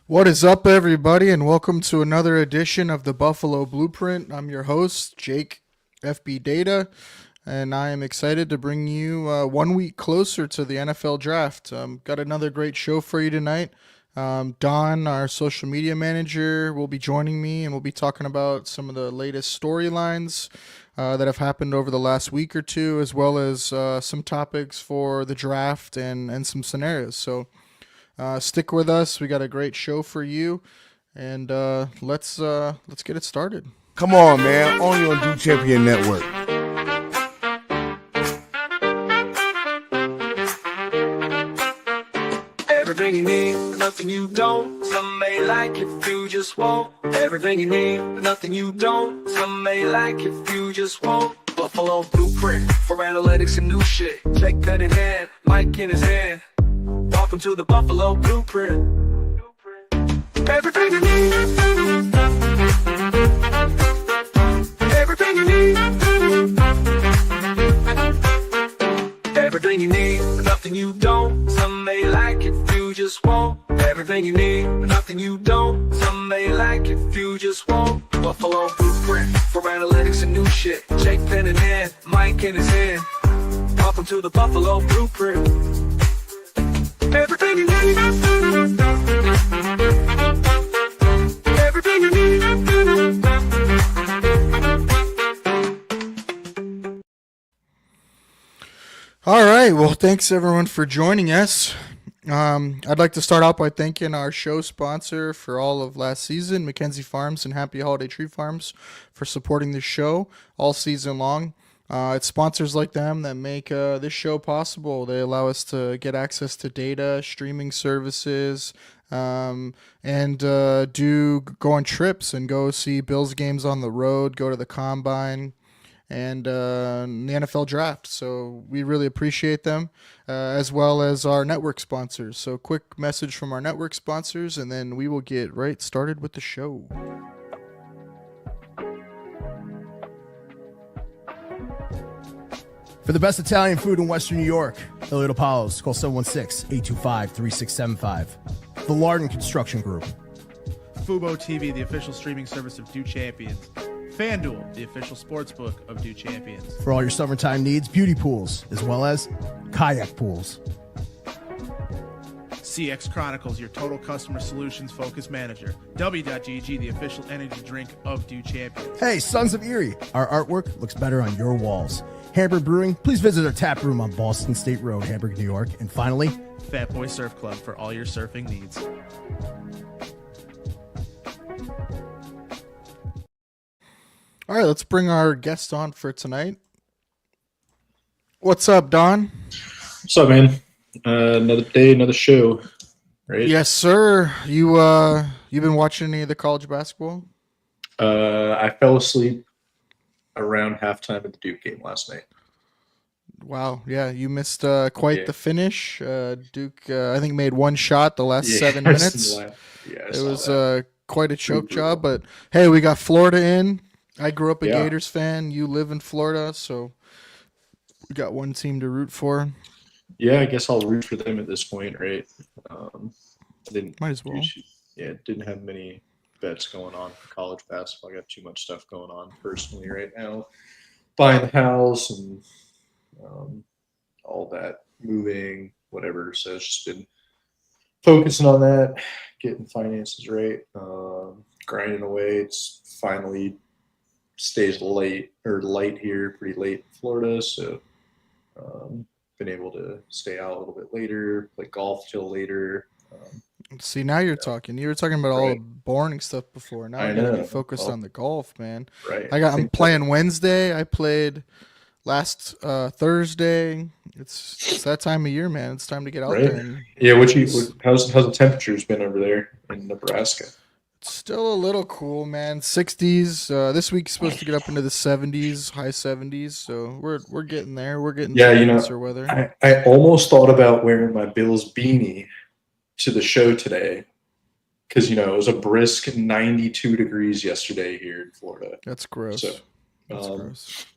What is up, everybody, and welcome to another edition of the Buffalo Blueprint. I'm your host, Jake FB Data, and I am excited to bring you 1 week closer to the NFL draft. Got another great show for you tonight. Don, our social media manager, will be joining me, and we'll be talking about some of the latest storylines that have happened over the last week or two, as well as some topics for the draft and some scenarios. So, stick with us. We got a great show for you, and let's get it started. Come on, man. Only on Do Champion Network. Everything you need, nothing you don't. Some may like if you just won't. Everything you need, nothing you don't. Some may like if you just won't. Buffalo Blueprint for analytics and new shit. Check pen in hand, mic in his hand. Welcome to the Buffalo Blueprint. Everything you need. Everything you need. Everything you need, nothing you don't. Some may like if you just won't. Everything you need, nothing you don't. Some may like if you just won't. Buffalo Blueprint for analytics and new shit. Jake pen in hand, mic in his hand. Welcome to the Buffalo Blueprint. Everything you need. Everything you need. All right. Well, thanks everyone for joining us. I'd like to start out by thanking our show sponsor for all of last season, Mackenzie Farms and Happy Holiday Tree Farms, for supporting the show all season long. It's sponsors like them that make this show possible. They allow us to get access to data, streaming services, and do go on trips and go see Bills games on the road, go to the combine, and the NFL draft. So we really appreciate them, as well as our network sponsors. So quick message from our network sponsors, and then we will get right started with the show. For the best Italian food in Western New York, Elliott Apollo's, call 716-825-3675. The Lardon Construction Group. Fubo TV, the official streaming service of Do Champions. FanDuel, the official sportsbook of Do Champions. For all your summertime needs, beauty pools, as well as kayak pools. CX Chronicles, your total customer solutions focused manager. W.GG, the official energy drink of Do Champions. Hey, Sons of Erie, our artwork looks better on your walls. Hamburg Brewing, please visit our tap room on Boston State Road, Hamburg, New York. And finally, Fat Boy Surf Club for all your surfing needs. All right, let's bring our guest on for tonight. What's up, Don? What's up, man? Another day, another show, right? Yes, sir. You've been watching any of the college basketball? I fell asleep around halftime of the Duke game last night. Wow, yeah, you missed quite Yeah. the finish. Duke, I think, made one shot the last Yeah, 7 minutes. I It saw was that. quite a choke Brutal. job, but hey, we got Florida in. I grew up a Yeah. Gators fan. You live in Florida, so we got one team to root for. Yeah, I guess I'll root for them at this point, right? I didn't Might as well. didn't have many bets going on for college basketball. I got too much stuff going on personally right now, buying the house and all that, moving, whatever. So it's just been focusing on that, getting finances right, grinding away. It's finally stays light here, pretty late in Florida, so been able to stay out a little bit later, play golf till later. See, now you're talking. You were talking about all the Right. boring stuff before. Now I you gotta be know. focused Well, on the golf, man. right. I'm think playing Wednesday. I played last Thursday. It's that time of year, man. It's time to get out Right. there. And Yeah, how's the temperatures been over there in Nebraska? it's still a little cool, man. 60s. This week's supposed to get up into the 70s, high 70s. So we're getting there. We're getting Yeah, some nicer weather. I almost thought about wearing my Bills beanie to the show today because it was a brisk 92 degrees yesterday here in Florida. That's gross. So, That's um, gross.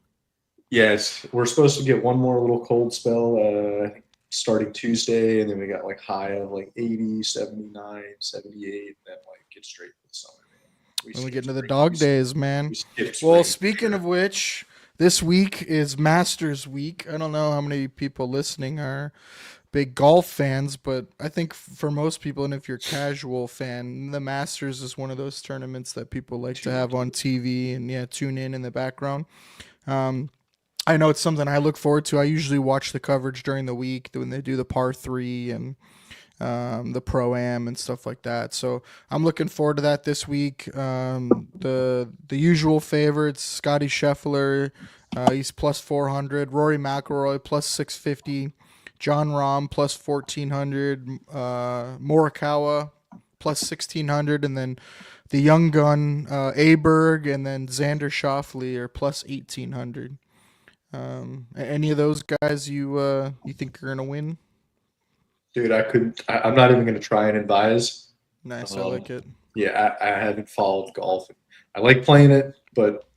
Yes, we're supposed to get one more little cold spell. I think starting Tuesday, and then we got like high of like 80, 79, 78, and then like get straight to the summer. Man. When we get into the spring. dog days, man. We skip Well, spring, speaking sure. of which, this week is Masters Week. I don't know how many people listening are big golf fans, but I think for most people, and if you're a casual fan, the Masters is one of those tournaments that people like to have on TV and tune in the background. I know it's something I look forward to. I usually watch the coverage during the week when they do the par three and the pro-am and stuff like that. So I'm looking forward to that this week. The usual favorites: Scotty Scheffler, he's plus 400; Rory McIlroy plus 650; John Rahm plus 1400; Morikawa plus 1600, and then the young gun Aberg and then Xander Schauffele are plus 1800. Any of those guys you think are gonna win? Dude, I'm not even gonna try and advise. Nice, I like it. Yeah, I haven't followed golf. I like playing it, but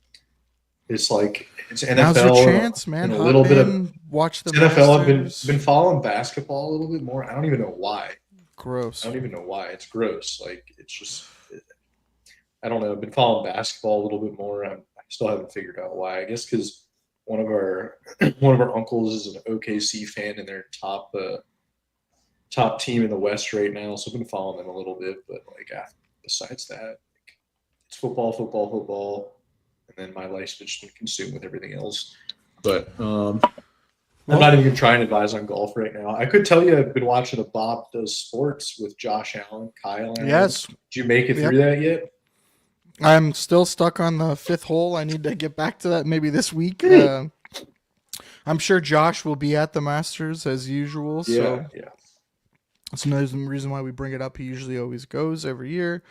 it's like it's NFL. Now's your chance, man. And a little bit of watch the NFL. Masters. I've been following basketball a little bit more. I don't even know why. Gross. I don't even know why. It's gross. Like it's just. I don't know. I've been following basketball a little bit more. I still haven't figured out why. I guess because one of our uncles is an OKC fan and they're top team in the West right now. So I've been following them a little bit, but like besides that, like, it's football, and then my life's just been consumed with everything else. But I'm not even trying to advise on golf right now. I could tell you I've been watching a Bob Does Sports with Josh Allen, Kyle Allen. Yes. Did you make it through that yet? I'm still stuck on the fifth hole. I need to get back to that maybe this week. I'm sure Josh will be at the Masters as usual. So Yeah. that's another reason why we bring it up. He usually always goes every year.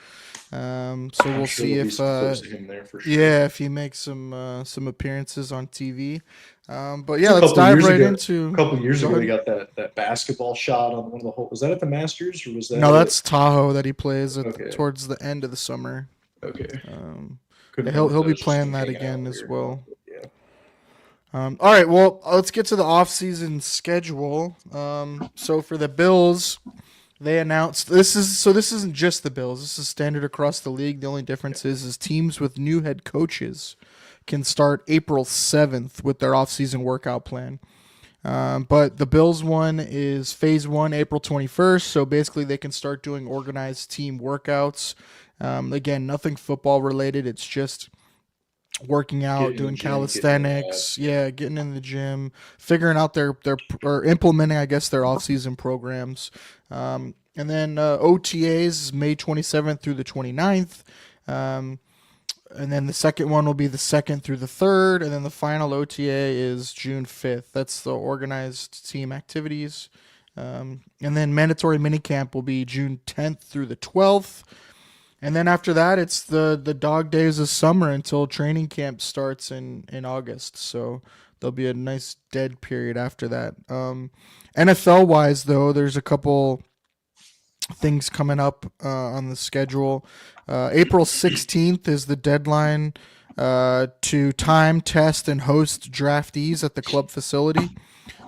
So we'll see if him there for sure. if he makes some appearances on TV. But yeah, let's dive right into. A couple years ago, he got that basketball shot on one of the holes. Was that at the Masters or was that? No, that's Tahoe that he plays Okay. towards the end of the summer. Okay. He'll be playing that again as well. Yeah. All right, well, let's get to the off-season schedule. So for the Bills, they announced this isn't just the Bills. This is standard across the league. The only difference is teams with new head coaches can start April 7th with their off-season workout plan. But the Bills one is phase 1, April 21st. So basically they can start doing organized team workouts. Again, nothing football related. It's just working out, doing calisthenics, getting in the gym, figuring out their or implementing, I guess, their off-season programs. And then OTAs is May 27th through the 29th. And then the second one will be the 2nd through the 3rd. And then the final OTA is June 5th. That's the organized team activities. And then mandatory minicamp will be June 10th through the 12th. And then after that, it's the dog days of summer until training camp starts in August. So there'll be a nice dead period after that. NFL-wise, though, there's a couple things coming up on the schedule. April 16th is the deadline to time, test, and host draftees at the club facility.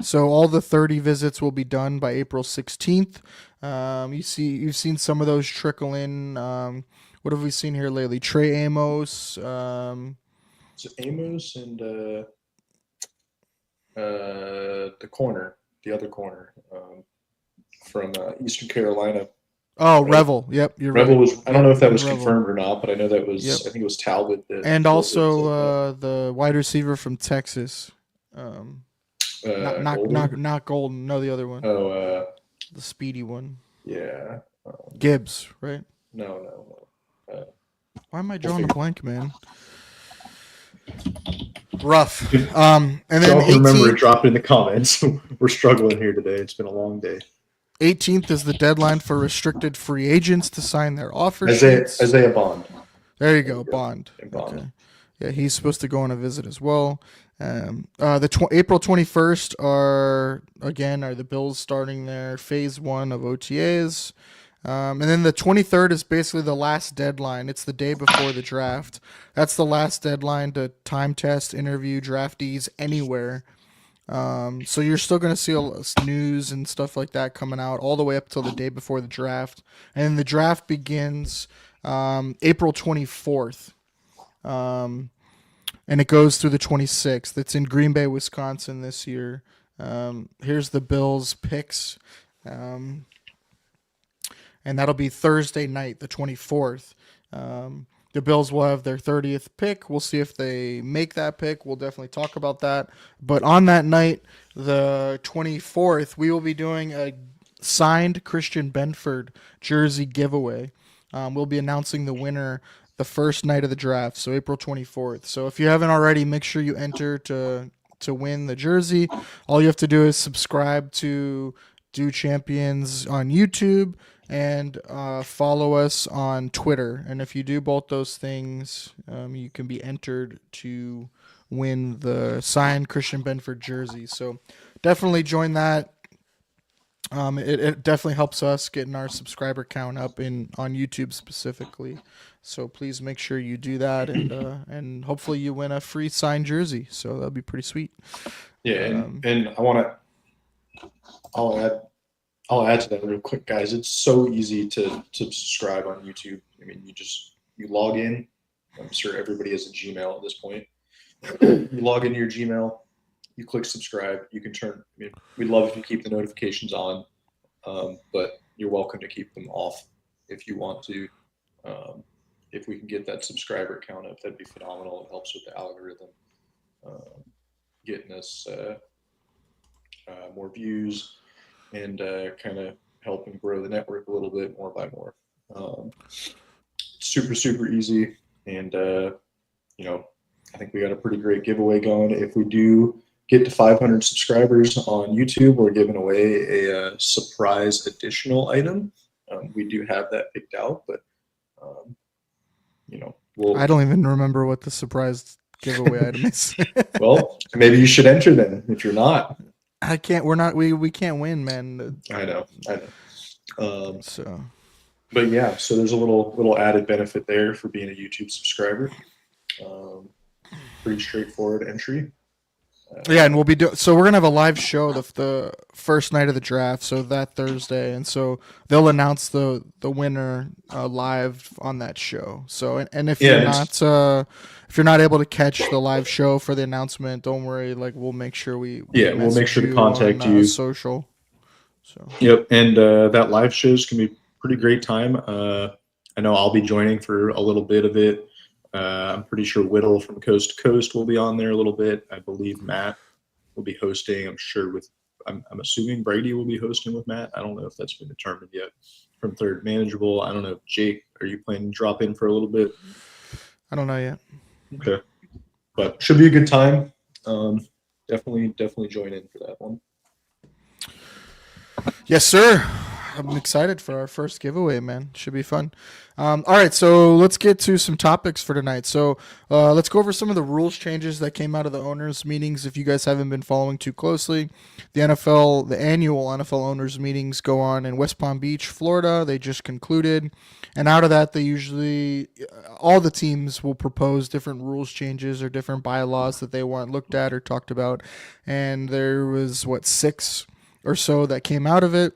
So all the 30 visits will be done by April 16th. You've seen some of those trickle in. What have we seen here lately? Trey Amos. It's Amos and the other corner from Eastern Carolina. Oh, right? Revel. Yep, you're Revel right. was. I don't know if that was Revel. confirmed or not, but I know that was. Yep. I think it was Talbot. And also the wide receiver from Texas. Not Golden. No, the other one. Oh, the speedy one. Yeah. Gibbs, right? No. Why am I drawing a blank, man? Rough. And then 18th, remember it, drop it in the comments. We're struggling here today. It's been a long day. 18th is the deadline for restricted free agents to sign their offer sheets. Isaiah Bond. There you go, Bond. Bond. Okay. Yeah, he's supposed to go on a visit as well. April 21st are the Bills starting their phase 1 of OTAs. And then the 23rd is basically the last deadline. It's the day before the draft. That's the last deadline to time test, interview draftees anywhere So you're still going to see news and stuff like that coming out all the way up till the day before the draft, and the draft begins April 24th, and it goes through the 26th. It's in Green Bay, Wisconsin this year. Here's the Bills picks, and that'll be Thursday night, the 24th. The Bills will have their 30th pick. We'll see if they make that pick. We'll definitely talk about that. But on that night, the 24th, we will be doing a signed Christian Benford jersey giveaway. We'll be announcing the winner the first night of the draft, so April 24th. So if you haven't already, make sure you enter to win the jersey. All you have to do is subscribe to Do Champions on YouTube and follow us on Twitter. And if you do both those things, you can be entered to win the signed Christian Benford jersey. So definitely join that. It definitely helps us getting our subscriber count up on YouTube specifically. So please make sure you do that, and hopefully you win a free signed jersey. So that'll be pretty sweet. Yeah, and I'll add to that real quick, guys. It's so easy to subscribe on YouTube. I mean, you log in. I'm sure everybody has a Gmail at this point. You log into your Gmail, you click subscribe. You can turn. I mean, we'd love if you keep the notifications on, but you're welcome to keep them off if you want to. If we can get that subscriber count up, that'd be phenomenal. It helps with the algorithm, getting us more views, and kind of helping grow the network a little bit more by more. Super easy, and I think we got a pretty great giveaway going. If we do get to 500 subscribers on YouTube, we're giving away a surprise additional item. We do have that picked out, but I don't even remember what the surprise giveaway item is. Well, maybe you should enter then if you're not. I can't. We're not. We can't win, man. I know. So, but yeah, so there's a little added benefit there for being a YouTube subscriber. Pretty straightforward entry. Yeah, and we'll be so we're gonna have a live show the first night of the draft, so that Thursday, and so they'll announce the winner live on that show. So and if you're not able to catch the live show for the announcement, don't worry. Like we'll make sure we'll make sure to contact on, you social. So yep, and that live shows can be a pretty great time. I know I'll be joining for a little bit of it. I'm pretty sure Whittle from Coast to Coast will be on there a little bit. I believe Matt will be hosting. I'm assuming Brady will be hosting with Matt. I don't know if that's been determined yet. From Third Manageable, I don't know. Jake, are you planning to drop in for a little bit? I don't know yet. Okay, but should be a good time. Definitely join in for that one. Yes, sir. I'm excited for our first giveaway, man. Should be fun. All right, so let's get to some topics for tonight. So let's go over some of the rules changes that came out of the owners' meetings. If you guys haven't been following too closely, the annual NFL owners' meetings go on in West Palm Beach, Florida. They just concluded, and out of that, they usually all the teams will propose different rules changes or different bylaws that they want looked at or talked about. And there was 6 or so that came out of it.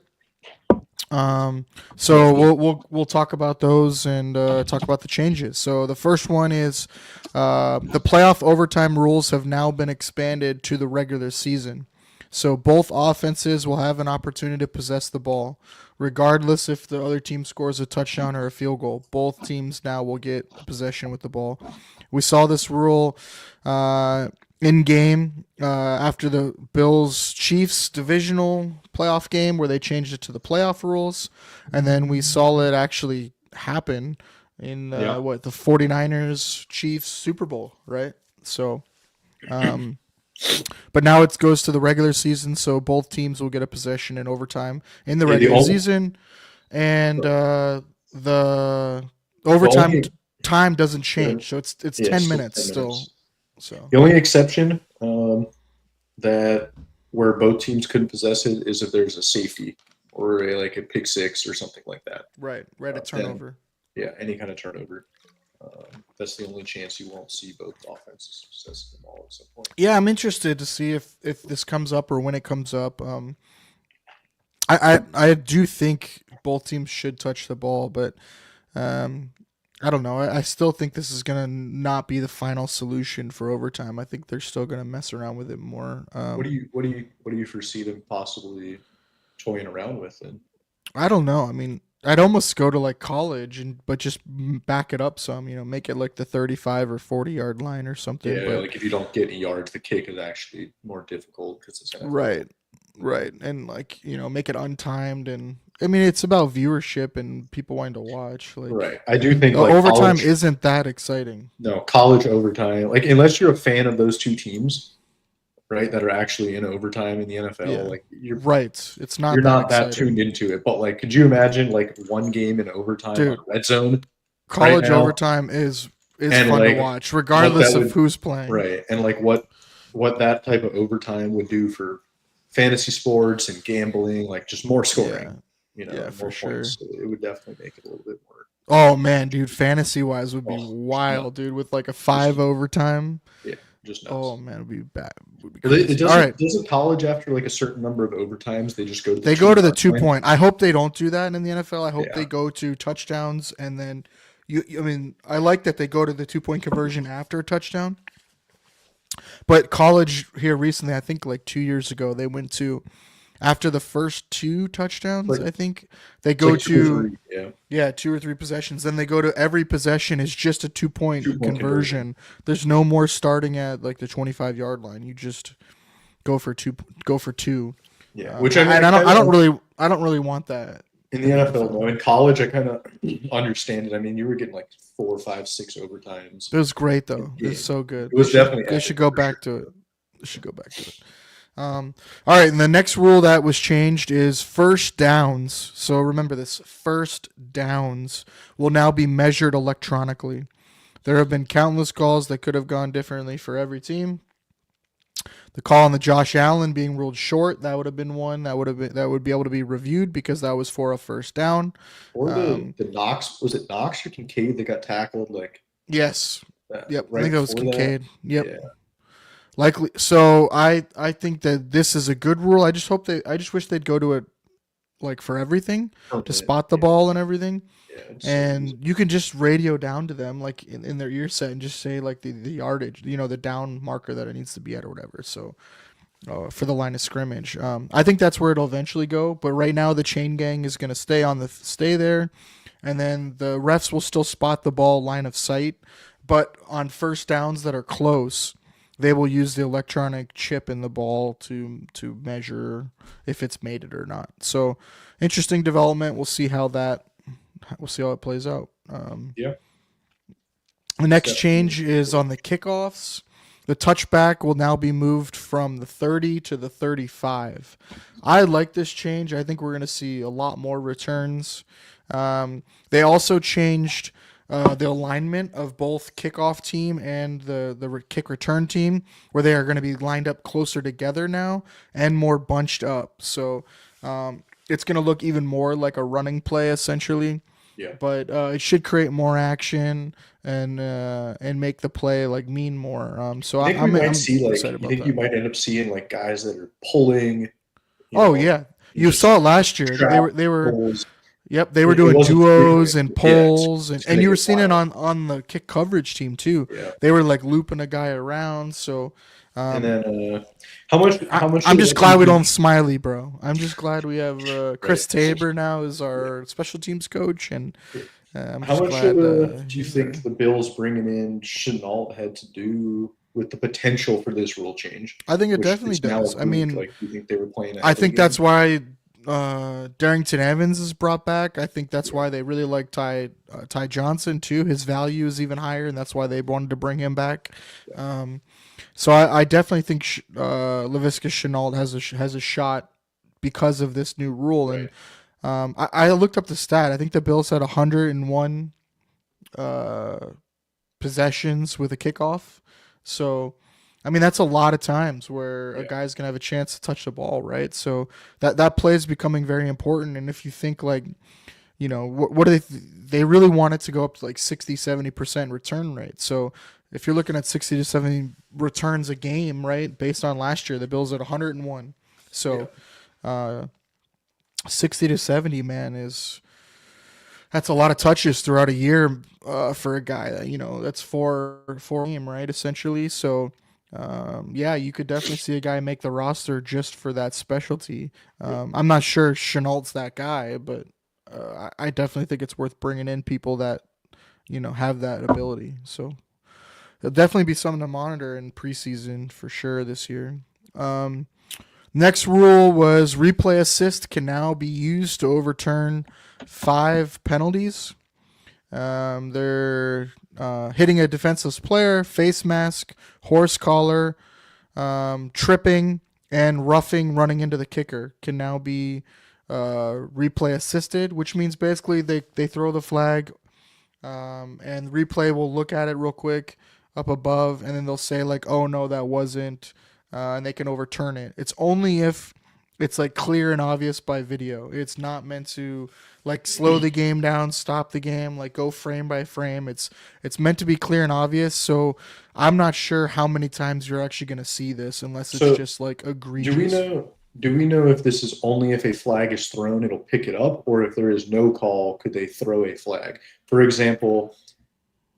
So we'll talk about those and talk about the changes. So the first one is the playoff overtime rules have now been expanded to the regular season. So both offenses will have an opportunity to possess the ball, regardless if the other team scores a touchdown or a field goal. Both teams now will get possession with the ball. We saw this rule in game after the Bills-Chiefs divisional playoff game where they changed it to the playoff rules, and then we saw it actually happen in the 49ers-Chiefs Super Bowl, right? So, but now it goes to the regular season, so both teams will get a possession in overtime in the regular season, and the overtime time doesn't change, so it's 10 minutes still. So the only exception that where both teams couldn't possess it is if there's a safety or a pick six or something like that. Right, a turnover. Then, any kind of turnover. That's the only chance you won't see both offenses possess the ball at some point. Yeah, I'm interested to see if this comes up or when it comes up. I do think both teams should touch the ball, but I don't know. I still think this is gonna not be the final solution for overtime. I think they're still gonna mess around with it more. What do you foresee them possibly toying around with then? I don't know. I mean, I'd almost go to like college but just back it up some. Make it like the 35 or 40 yard line or something. Yeah, but, like if you don't get any yards, the kick is actually more difficult because it's NFL. right, and like make it untimed, and I mean it's about viewership and people wanting to watch. Like, Right. I do think like overtime college, isn't that exciting. no college overtime. Like unless you're a fan of those two teams, right, that are actually in overtime in the NFL, Yeah. like Right, it's not. you're that not that exciting. tuned into it. But like, could you imagine like one game in overtime Dude, on Red Zone? College now, overtime is and, fun like, to watch, regardless would- of who's playing. Right. And like what that type of overtime would do for fantasy sports and gambling, like just more scoring. Yeah, more for sure. points. So it would definitely make it a little bit more. Oh man, dude, fantasy wise would be Oh, wild, dude, with like a 5 overtime. Yeah, just nuts. Oh man, it'd be bad. Would be It crazy. doesn't, All right, doesn't college after like a certain number of overtimes they just go to the they go to the 2 2 point. I hope they don't do that in the NFL. I hope Yeah. they go to touchdowns and then I mean, I like that they go to the 2 point conversion after a touchdown. But college here recently, I think like 2 years ago, they went to after the first 2 touchdowns. Like- I think they go It's like 2 or to 3, yeah. 2 or 3 possessions. Then they go to every possession is just a 2 point 2-point conversion. There's no more starting at like the 25-yard line. You just go for two. Yeah, Which I don't really want that. in the NFL, no. In college, I kind of understand it. I mean, you were getting like 4, 5, 6 overtimes. It was great though. It Yeah. was so good. It was definitely They epic, should go for back sure. to it. They should go back to it. All right, and the next rule that was changed is first downs. So remember this: first downs will now be measured electronically. There have been countless calls that could have gone differently for every team. The call on the Josh Allen being ruled short, that would have been one that would be able to be reviewed because that was for a first down. Or the Knox, was it Knox or Kincaid that got tackled? Like, Yes. Yep. I right think that was before Kincaid. Yep. Yeah. Likely. So I think that this is a good rule. I just wish they'd go to it like for everything to Permanent, spot the yeah. ball and everything. Yeah, it's- And you can just radio down to them like in their ear set and just say like the yardage, the down marker that it needs to be at or whatever. So for the line of scrimmage, I think that's where it'll eventually go. But right now the chain gang is going to stay there, and then the refs will still spot the ball line of sight. But on first downs that are close, they will use the electronic chip in the ball to measure if it's made it or not. So interesting development. We'll see how it plays out. Yeah. The next change is on the kickoffs. The touchback will now be moved from the 30 to the 35. I like this change. I think we're going to see a lot more returns. They also changed the alignment of both kickoff team and the kick return team, where they are going to be lined up closer together now and more bunched up. So it's going to look even more like a running play essentially. Yeah. But it should create more action and make the play like mean more. So I think I'm we might see like, excited you about think that. you might end up seeing like guys that are pulling. Oh yeah, you just saw it last year. trap They were. pulls. Yep, they were It doing wasn't duos frequent. and Yeah, it's- pulls, it's and gonna you were get seeing it wild. on the kick coverage team too. Yeah. They were like looping a guy around. So And then how much? I'm just of glad we that- don't Smiley, bro. I'm just glad we have Chris Right. Tabor now as our special teams coach, and I'm How just much glad. do you he's think there. the Bills bringing in Chenault had to do with the potential for this rule change? I think it Which definitely is now does. I approved? mean, like, do you think they were playing? I think that's why Darrington Evans is brought back. I think that's why they really like Ty Johnson too. His value is even higher, and that's why they wanted to bring him back. So I definitely think Laviska Shenault has a shot because of this new rule. Right. And I looked up the stat. I think the Bills had 101 possessions with a kickoff. So I mean, that's a lot of times where a guy's going to have a chance to touch the ball, right? So that play is becoming very important. And if you think like, what do they really want it to go up to like 60-70% return rate. So if you're looking at 60 to 70 returns a game, right, based on last year, the Bills at 101. So 60 to 70, man, that's a lot of touches throughout a year for a guy that, that's four game, right, essentially. So yeah, you could definitely see a guy make the roster just for that specialty. I'm not sure Chenault's that guy, but I definitely think it's worth bringing in people that have that ability. So it'll definitely be something to monitor in preseason for sure this year. Next rule was replay assist can now be used to overturn 5 penalties. They're hitting a defenseless player, face mask, horse collar, tripping, and roughing running into the kicker can now be replay assisted, which means basically they throw the flag, and replay will look at it real quick up above, and then they'll say like, oh no, that wasn't, and they can overturn it. It's only if it's like clear and obvious by video. It's not meant to like slow the game down, stop the game, like go frame by frame. It's meant to be clear and obvious. So I'm not sure how many times you're actually going to see this unless it's So, just like egregious. Do we know if this is only if a flag is thrown, it'll pick it up, or if there is no call, could they throw a flag? For example,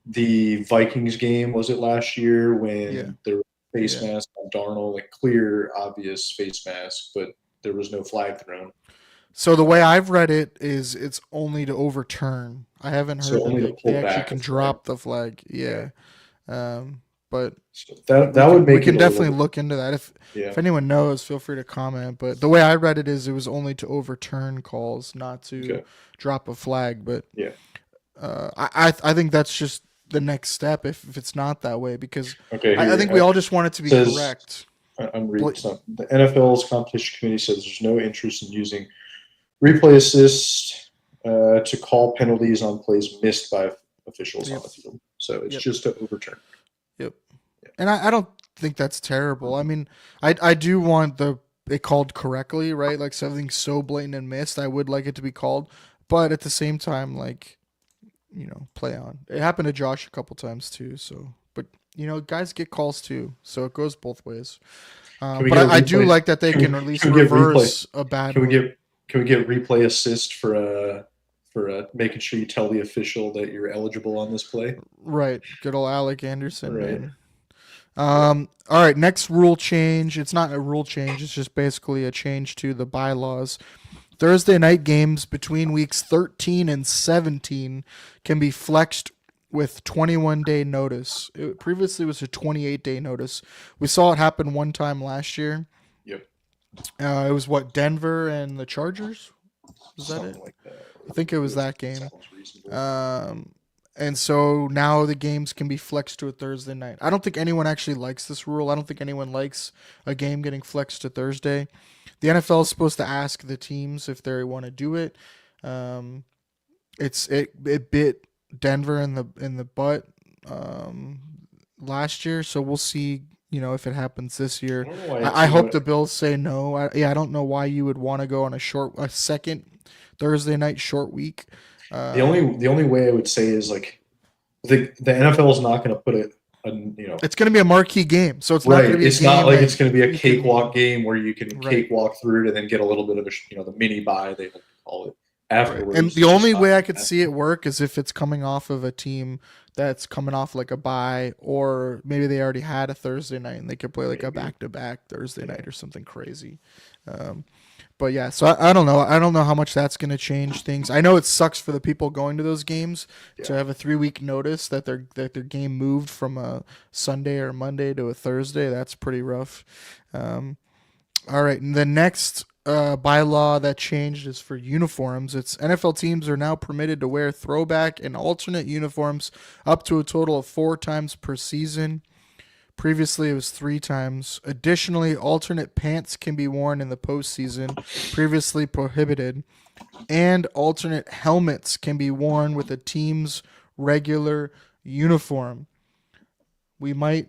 the Vikings game, was it last year when Yeah. there was face Yeah. mask on Darnold, like clear, obvious face mask, but there was no flag thrown. So the way I've read it is it's only to overturn. I haven't So heard that only to they pull actually back can a flag. drop the flag. Yeah. But So that would we make can it a definitely little, look into that. If yeah. anyone knows, feel free to comment. But the way I read it is it was only to overturn calls, not to Okay. drop a flag. But Yeah. I think that's just the next step if it's not that way, because Okay. I Here think we all just want it to be says correct. I'm reading something. The NFL's competition committee says there's no interest in using replay assist to call penalties on plays missed by officials on the field. So it's just to overturn. Yep. And I don't think that's terrible. I mean, I do want it called correctly, right? Like something so blatant and missed, I would like it to be called. But at the same time, like, play on. It happened to Josh a couple times too. So, but guys get calls too, so it goes both ways. Can we But get I do replay- like that they can we- can at least can we get reverse a bad Can we one. get replay assist for making sure you tell the official that you're eligible on this play? Right. Good old Alec Anderson, Right. man. All right, next rule change. It's not a rule change, it's just basically a change to the bylaws. Thursday night games between weeks 13 and 17 can be flexed with 21-day notice. It previously was a 28-day notice. We saw it happen one time last year. Yep. It was Denver and the Chargers? Was that Something it? like that. I think it was that game. Sounds reasonable. And so now the games can be flexed to a Thursday night. I don't think anyone actually likes this rule. I don't think anyone likes a game getting flexed to Thursday. The NFL is supposed to ask the teams if they want to do it. It bit Denver in the butt last year, so we'll see. If it happens this year. I don't know why I hope the Bills say no. I don't know why you would want to go on a second Thursday night short week. The only way I would say is like the NFL is not going to put it. It's going to be a marquee game, so it's not Right. going to be. It's not like it's going to be a you can- cakewalk game where you can Right. cakewalk through it and then get a little bit of the mini bye they call it afterwards. And the It's only not way I like could that. see it work is if it's coming off of a team that's coming off like a bye, or maybe they already had a Thursday night and they could play like a Maybe. back-to-back Thursday night or something crazy. But yeah, so I don't know. I don't know how much that's going to change things. I know it sucks for the people going to those games to have a 3-week notice that their game moved from a Sunday or Monday to a Thursday. That's pretty rough. All right, and the next bylaw that changed is for uniforms. It's NFL teams are now permitted to wear throwback and alternate uniforms up to a total of 4 times per season. Previously, it was 3 times. Additionally, alternate pants can be worn in the postseason, previously prohibited, and alternate helmets can be worn with a team's regular uniform. We might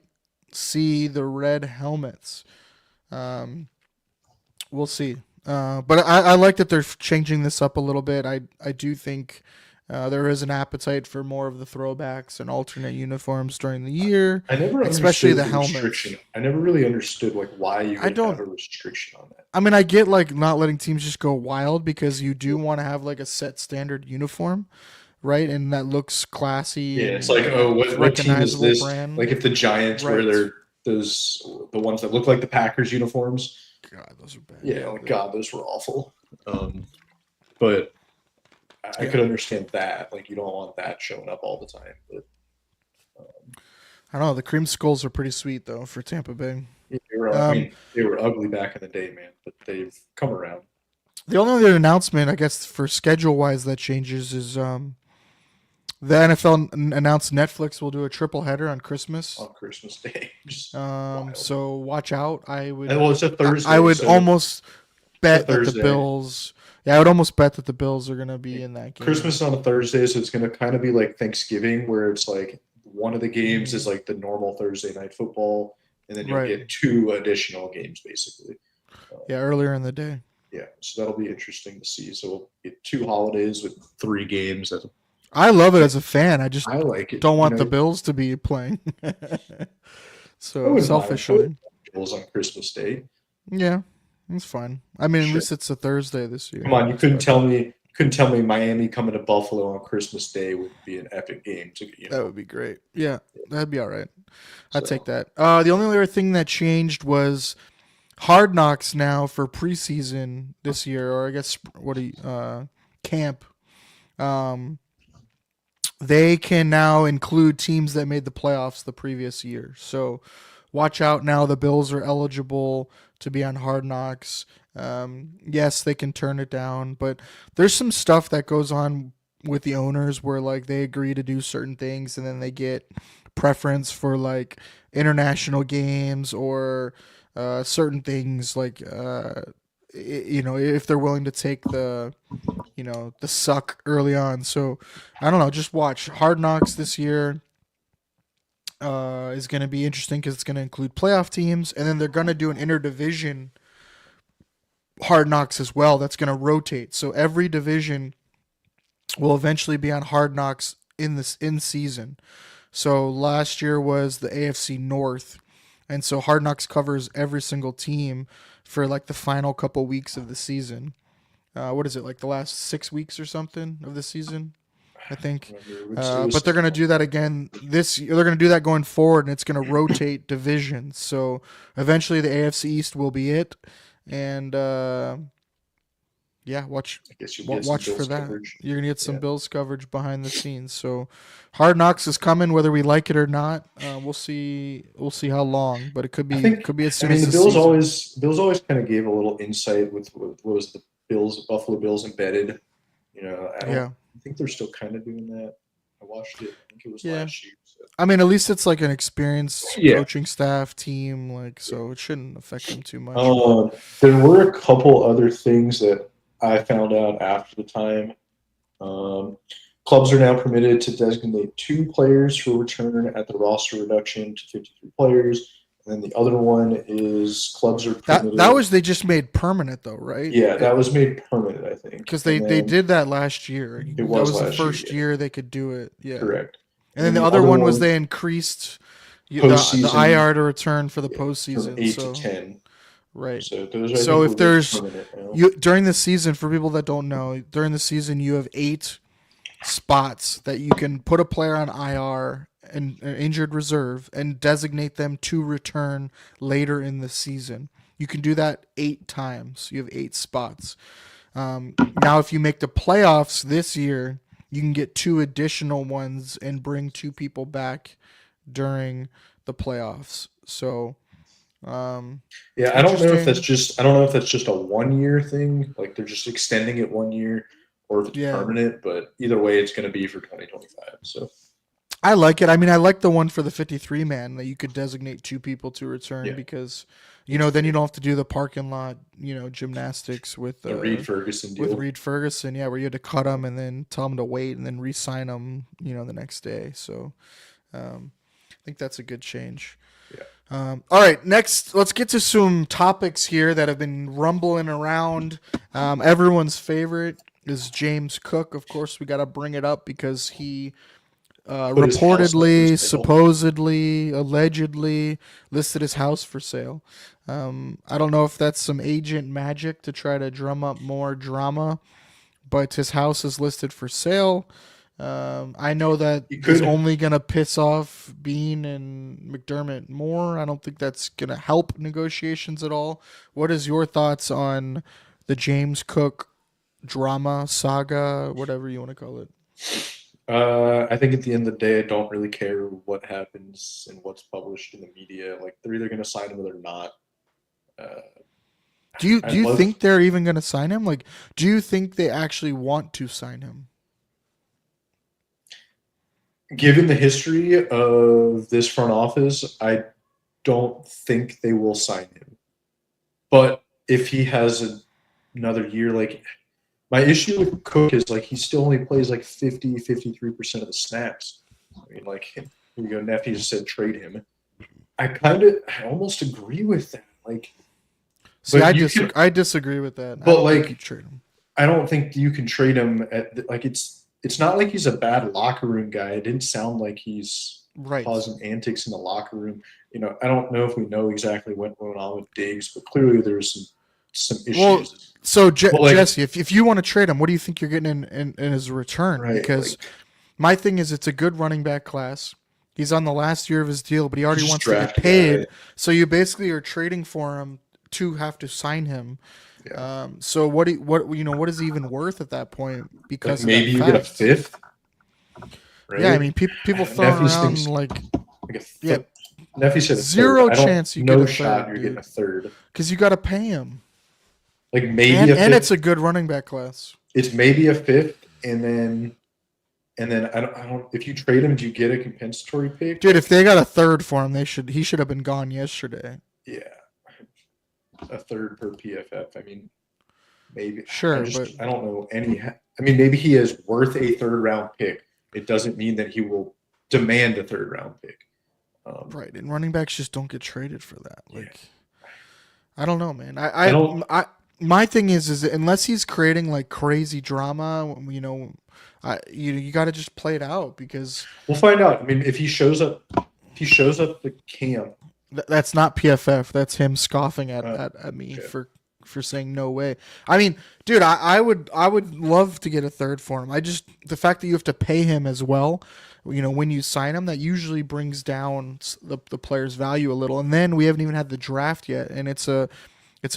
see the red helmets. We'll see. But I like that they're changing this up a little bit. I do think there is an appetite for more of the throwbacks and alternate uniforms during the year, I never especially understood the the helmets. restriction. I never really understood like why you I would have don't. a restriction on that. I mean, I get like not letting teams just go wild because you do want to have like a set standard uniform, right? And that looks classy Yeah, and it's like, oh, it's what team is recognizable this? brand. Like if the Giants Right. wear the ones that look like the Packers uniforms. God, those are bad. Yeah, oh God, those were awful. But I could understand that. Like you don't want that showing up all the time. But I don't know. The cream skulls are pretty sweet though for Tampa Bay. yeah, I mean, they were ugly back in the day, man. But they've come around The only other announcement, I guess, for schedule wise that changes is the NFL announced Netflix will do a triple header on Christmas. on Christmas Day. Just wild. So watch out. I would. And, well, it's a Thursday. I would so almost bet that the Thursday. Bills. Yeah, I would almost bet that the Bills are going to be in that game. Christmas on a Thursday, so it's going to kind of be like Thanksgiving, where it's like one of the games is like the normal Thursday night football, and then you'll Right. get 2 additional games basically. Yeah, earlier in the day. Yeah, so that'll be interesting to see. So we'll get 2 holidays with 3 games. I love it as a fan. I just I like it. don't want you the know, Bills to be playing. I So wouldn't mind selfishly, Bills on Christmas Day. yeah, it's fine. I mean, at Sure. least it's a Thursday this year. Come on, you That's couldn't better. tell me Miami coming to Buffalo on Christmas Day would be an epic game. That would be great. Yeah, that'd be all right. I'd So, take that. The only other thing that changed was Hard Knocks now for preseason this year, or I guess camp. Um, they can now include teams that made the playoffs the previous year. So watch out now. The Bills are eligible to be on Hard Knocks. Yes, they can turn it down, but there's some stuff that goes on with the owners where like they agree to do certain things and then they get preference for like international games or certain things like if they're willing to take the suck early on. So I don't know, just watch Hard Knocks this year. Is going to be interesting because it's going to include playoff teams, and then they're going to do an interdivision Hard Knocks as well. That's going to rotate, so every division will eventually be on Hard Knocks in season. So last year was the AFC North, and so Hard Knocks covers every single team for like the final couple weeks of the season. What is it, like the last 6 weeks or something of the season? I think. But they're going to do that again this year. They're going to do that going forward, and it's going to rotate divisions. So eventually the AFC East will be it. And watch I guess you'll get some watch for Bills that. coverage. You're going to get some Yeah. Bills coverage behind the scenes. So Hard Knocks is coming, whether we like it or not. We'll see. We'll see how long, but it could be as soon I mean, as the the Bills season. always kind of gave a little insight with what was the Buffalo Bills embedded. I think they're still kind of doing that. I watched it. I think it was last year. So. I mean, at least it's like an experienced Yeah. coaching staff team, like so it shouldn't affect them too much. There were a couple other things that I found out after the time. Clubs are now permitted to designate 2 players for return at the roster reduction to 53 players. And then the other one is clubs are permitted. That was they just made permanent though, right? Yeah, that was made permanent, I think. Because they did that last year. That was was the last year, first year they could do it. Yeah. Correct. And then the other one was they increased the Postseason IR to return for the from postseason. 8 So to 10. right. So those are, So if there's you, during the season, for people that don't know, during the season you have 8 spots that you can put a player on IR and injured reserve and designate them to return later in the season. You can do that 8 times. You have 8 spots. Now, if you make the playoffs this year, you can get 2 additional ones and bring 2 people back during the playoffs. So, yeah, I don't know if that's just a 1-year thing, like they're just extending it 1 year, or if it's permanent. But either way, it's going to be for 2025. So I like it. I mean, I like the one for the 53 man that you could designate 2 people to return because, then you don't have to do the parking lot, gymnastics with the Reed Ferguson deal. With Reed Ferguson, where you had to cut them and then tell them to wait and then re-sign them, the next day. So think that's a good change. Yeah. All right, next, let's get to some topics here that have been rumbling around. Everyone's favorite is James Cook. Of course, we got to bring it up because he Put his house up for reportedly, sale. supposedly, allegedly listed his house for sale. I don't know if that's some agent magic to try to drum up more drama, but his house is listed for sale. I know that You is could- only going to piss off Bean and McDermott more. I don't think that's going to help negotiations at all. What is your thoughts on the James Cook drama, saga, whatever you want to call it? I think at the end of the day, I don't really care what happens and what's published in the media. Like, they're either going to sign him or they're not. Do you I love- think they're even going to sign him? Like, do you think they actually want to sign him? Given the history of this front office, I don't think they will sign him. But if he has another year, like, my issue with Cook is, like, he still only plays like 50, 53% of the snaps. I mean, like, here we go, Neffy just said trade him. I almost agree with that. Like, See, but you can- I disagree with that. I But, don't think like, you trade him. I don't think you can trade him at, like, it's not like he's a bad locker room guy. It didn't sound like he's Right. causing antics in the locker room. You know, I don't know if we know exactly what went on with Diggs, but clearly there's some issues. Well, so Well, like- Jesse, if you want to trade him, what do you think you're getting in his return? Right, Because like- my thing is, it's a good running back class. He's on the last year of his deal, but he already Just wants to get draft a paid. guy. So you basically are trading for him to have to sign him. Yeah. So what is he even worth at that point? Because of maybe that you get a fact? fifth. Right? Yeah, I mean, people throwing Nephews around thinks- like like a yeah, Neffy said a zero third. I don't- chance you no get a shot third, you're dude. getting a third. because you got to pay him, Like maybe and a fifth. it's a good running back class. It's maybe a fifth, and then I don't. If you trade him, do you get a compensatory pick? Dude, if they got a third for him, he should have been gone yesterday. Yeah, a third per PFF. I mean, maybe. Sure, but but I don't know any. I mean, maybe he is worth a third round pick. It doesn't mean that he will demand a third round pick. right, and running backs just don't get traded for that. Yeah. Like, I don't know, man. I don't- My thing is that unless he's creating like crazy drama, you got to just play it out because We'll find out. I mean, if he shows up the camp. that's not PFF. That's him scoffing at me okay. for saying no way. I mean, dude, I would love to get a third for him. The fact that you have to pay him as well, when you sign him, that usually brings down the player's value a little. And then we haven't even had the draft yet, and it's a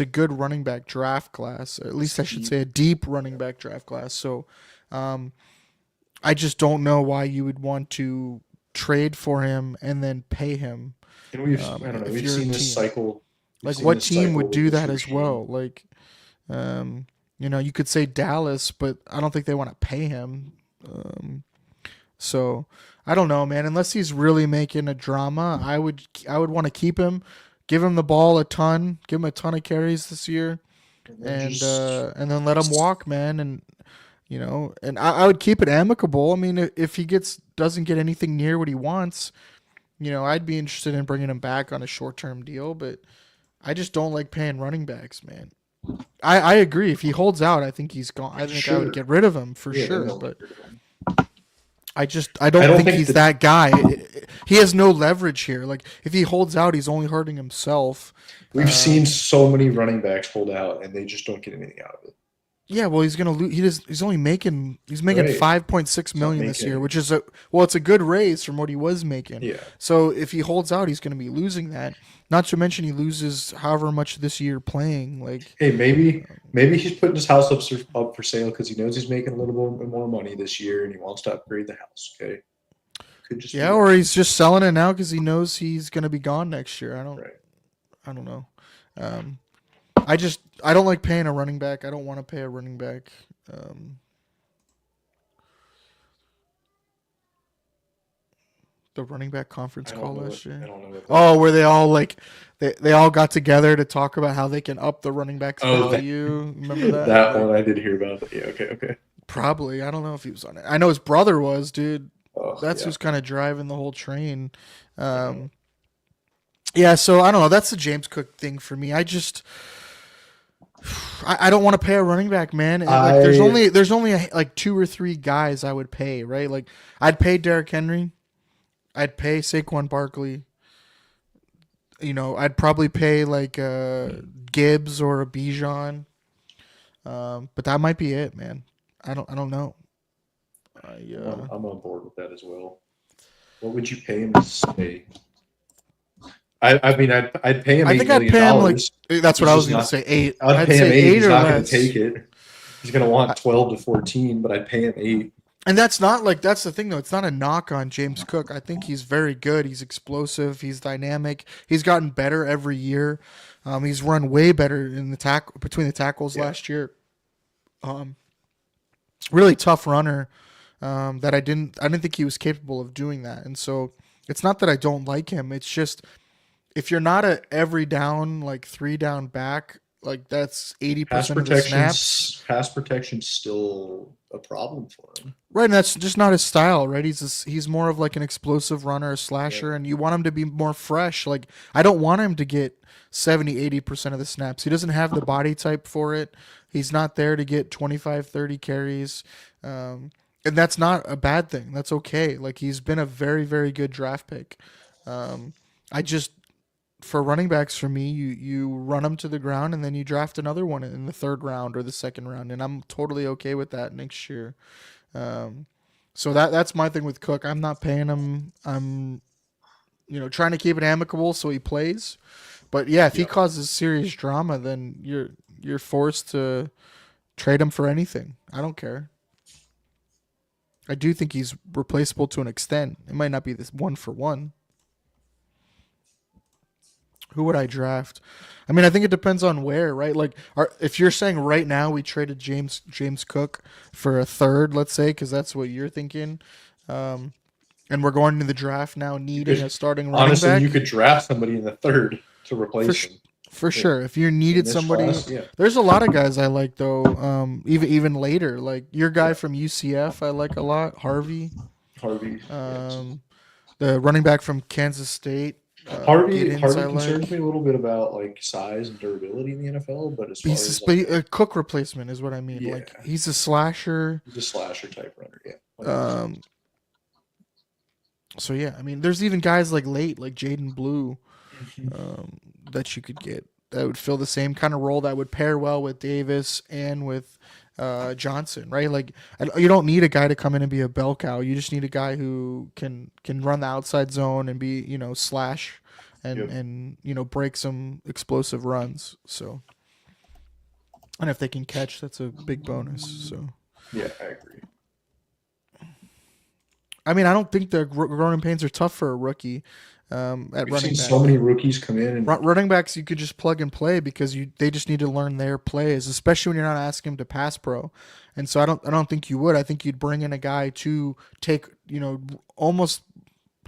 good running back draft class. At least I should say a deep running back draft class. So, I just don't know why you would want to trade for him and then pay him. And we've if we've you're a seen this team. cycle. We've Like, seen what this team cycle would with do this that as regime. well? Like, you could say Dallas, but I don't think they want to pay him. So I don't know, man. Unless he's really making a drama, I would want to keep him, give him the ball a ton, give him a ton of carries this year, and then let him walk, man. And and I would keep it amicable. I mean, if he doesn't get anything near what he wants, I'd be interested in bringing him back on a short-term deal, but I just don't like paying running backs, man. I agree. If he holds out, I think he's gone. I think I would Sure. get rid of him for Yeah, sure, no, but I don't don't think think he's that- that guy. He has no leverage here. Like, if he holds out, he's only hurting himself. We've seen so many running backs hold out, and they just don't get anything out of it. Yeah, well, he's gonna lose. He's making Right. 5.6 million this making- year, which is it's a good raise from what he was making. Yeah. So if he holds out, he's gonna be losing that. Not to mention he loses however much this year playing. Like, Hey, maybe he's putting his house up for sale because he knows he's making a little bit more money this year, and he wants to upgrade the house. Okay. Could just be yeah, or he's just selling it now because he knows he's gonna be gone next year. right. I don't know. I don't like paying a running back. I don't want to pay a running back. The running back conference I don't call know last what- I year. don't know what that- Oh, where they all they all got together to talk about how they can up the running back's Oh, that- value. Remember that? that Like, one I did hear about. Yeah. Okay. Probably. I don't know if he was on it. I know his brother was, dude. That's Yeah. who's kind of driving the whole train. Yeah, so I don't know. That's the James Cook thing for me. I don't want to pay a running back, man. Like there's only like 2 or 3 guys I would pay, right? Like I'd pay Derrick Henry, I'd pay Saquon Barkley. I'd probably pay like Gibbs or a Bijan. But that might be it, man. I don't know. I'm on board with that as well. What would you pay him to stay? I mean, I'd pay him I $8 think I'd million. pay him like that's what He's I was just gonna not- say 8. I'd pay say him 8. He's or not going less. to take it. He's going to want 12 to 14, but I'd pay him 8. And that's the thing though. It's not a knock on James Cook. I think he's very good. He's explosive. He's dynamic. He's gotten better every year. He's run way better in the between the tackles last year. Really tough runner. That I didn't think he was capable of doing that. And so it's not that I don't like him. It's just if you're not a every down like 3 down back, like that's 80% of the snaps. Pass protection's still a problem for him. Right, and that's just not his style, right? He's more of like an explosive runner, a slasher, and you want him to be more fresh. Like I don't want him to get 70-80% of the snaps. He doesn't have the body type for it. He's not there to get 25-30 carries. And that's not a bad thing. That's okay. Like he's been a very, very good draft pick. For running backs, for me, you run them to the ground and then you draft another one in the 3rd round or the 2nd round, and I'm totally okay with that next year. So that's my thing with Cook. I'm not paying him. I'm trying to keep it amicable so he plays. But yeah, if he causes serious drama, then you're forced to trade him for anything. I don't care. I do think he's replaceable to an extent. It might not be this 1-for-1. Who would I draft? I mean, I think it depends on where, right? Like, if you're saying right now we traded James Cook for a 3rd, let's say, because that's what you're thinking, and we're going to the draft now needing a starting running honestly, back. you could draft somebody in the 3rd to replace him. For sure. If you needed this somebody, class, yeah. There's a lot of guys I like, though, even later. Like, your guy from UCF I like a lot, Harvey. The running back from Kansas State. Harvey Giddens, I concerns like. me a little bit about like size and durability in the NFL, but as far as A Cook replacement is what I mean. Yeah. Like he's a slasher. he's a slasher type runner, yeah. So yeah, I mean, there's even guys like Jaden Blue, that you could get that would fill the same kind of role that would pair well with Davis and with Johnson, right? Like you don't need a guy to come in and be a bell cow. You just need a guy who can run the outside zone and be slash and break some explosive runs. So, and if they can catch, that's a big bonus. So Yeah, I agree. I mean, I don't think the growing pains are tough for a rookie. At We've running seen back. so many rookies come in and Running backs, you could just plug and play because they just need to learn their plays, especially when you're not asking them to pass pro. And so I don't think you would. I think you'd bring in a guy to take almost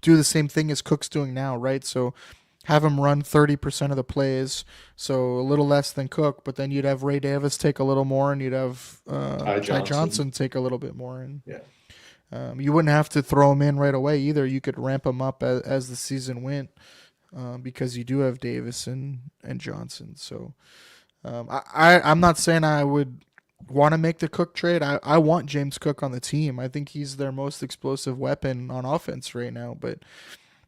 do the same thing as Cook's doing now, right? So have him run 30% of the plays, so a little less than Cook, but then you'd have Ray Davis take a little more, and you'd have Ty Johnson take a little bit more, and yeah. You wouldn't have to throw him in right away either. You could ramp him up as the season went, because you do have Davis and Johnson. So I'm not saying I would want to make the Cook trade. I want James Cook on the team. I think he's their most explosive weapon on offense right now. But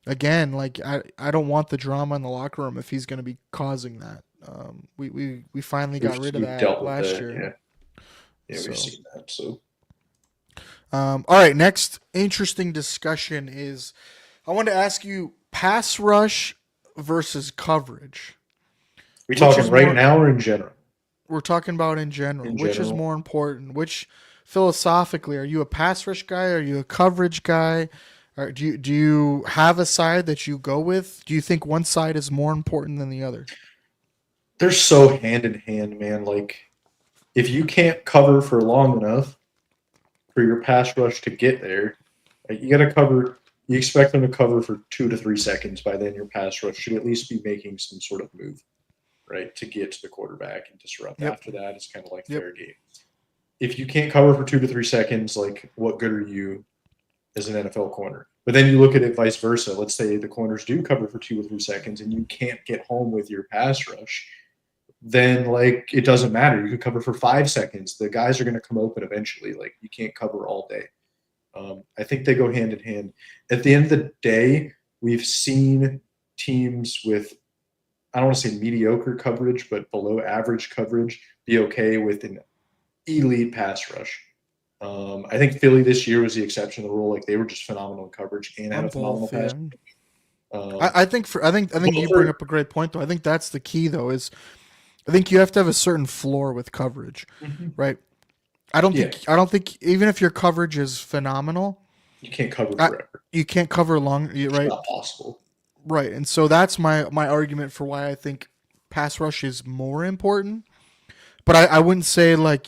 again, like I don't want the drama in the locker room if he's going to be causing that. We finally got rid of that last year. Yeah, we've seen that. So. All right, next interesting discussion is I want to ask you pass rush versus coverage. We talking right now or in general? We're talking about in general. Which is more important? Which philosophically, are you a pass rush guy? Are you a coverage guy? Or do you have a side that you go with? Do you think one side is more important than the other? They're so hand in hand, man. Like if you can't cover for long enough for your pass rush to get there, like you got to cover. You expect them to cover for 2 to 3 seconds. By then, your pass rush should at least be making some sort of move, right, to get to the quarterback and disrupt. Yep. After that, it's kind of like fair game. If you can't cover for 2 to 3 seconds, like what good are you as an NFL corner. But then you look at it vice versa. Let's say the corners do cover for 2 or 3 seconds and you can't get home with your pass rush. Then, like, it doesn't matter. You could cover for 5 seconds. The guys are going to come open eventually. Like, you can't cover all day. I think they go hand in hand. At the end of the day, we've seen teams with, I don't want to say mediocre coverage, but below average coverage be okay with an elite pass rush. I think Philly this year was the exception to the rule. Like, they were just phenomenal in coverage and had a phenomenal pass. I think you bring up a great point though. I think that's the key though. Is I think you have to have a certain floor with coverage, right? I don't think even if your coverage is phenomenal, you can't cover forever. You can't cover long, right? It's not possible. Right, and so that's my argument for why I think pass rush is more important. But I wouldn't say like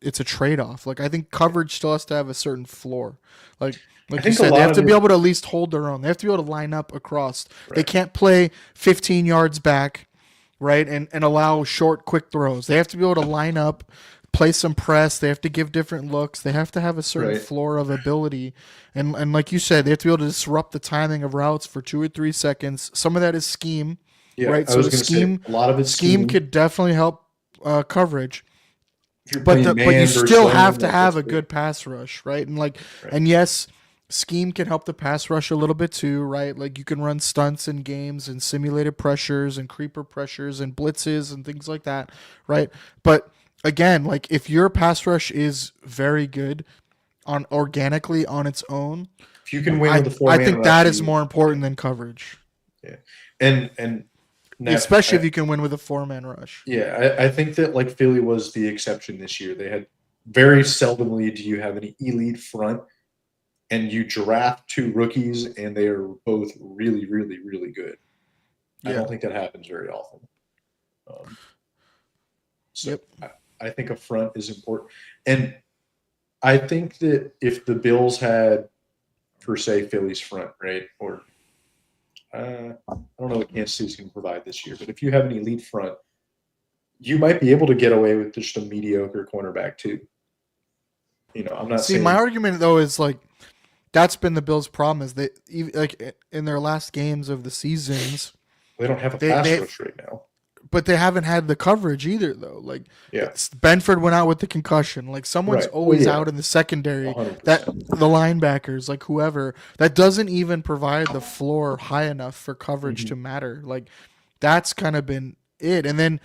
it's a trade-off. Like I think coverage still has to have a certain floor. Like you said, they have to be able to at least hold their own. They have to be able to line up across. Right. They can't play 15 yards back, right, and allow short, quick throws. They have to be able to line up, play some press. They have to give different looks. They have to have a certain floor of ability. And like you said, they have to be able to disrupt the timing of routes for 2 or 3 seconds. Some of that is scheme, right? So the scheme, a lot of it's scheme could definitely help coverage. But you still have to have a good pass rush, right? And and yes, scheme can help the pass rush a little bit too, right? Like you can run stunts in games and simulated pressures and creeper pressures and blitzes and things like that, right? But again, like if your pass rush is very good organically on its own, if you can win with the 4-man I think that is more important than coverage. Yeah, and especially if you can win with a 4-man rush. Yeah, I think that like Philly was the exception this year. They had very seldomly do you have any elite front, and you draft 2 rookies and they are both really, really, really good. Yeah. I don't think that happens very often. I think a front is important. And I think that if the Bills had, per se, Philly's front, right, or I don't know what Kansas City's going to provide this year, but if you have an elite front, you might be able to get away with just a mediocre cornerback too. I'm not saying. My argument though is like that's been the Bills' problem is that like in their last games of the seasons, they don't have a pass rush right now. But they haven't had the coverage either, though. Like, Benford went out with the concussion. Like, someone's always out in the secondary. 100%. That the linebackers, like whoever, that doesn't even provide the floor high enough for coverage to matter. Like, that's kind of been it. And then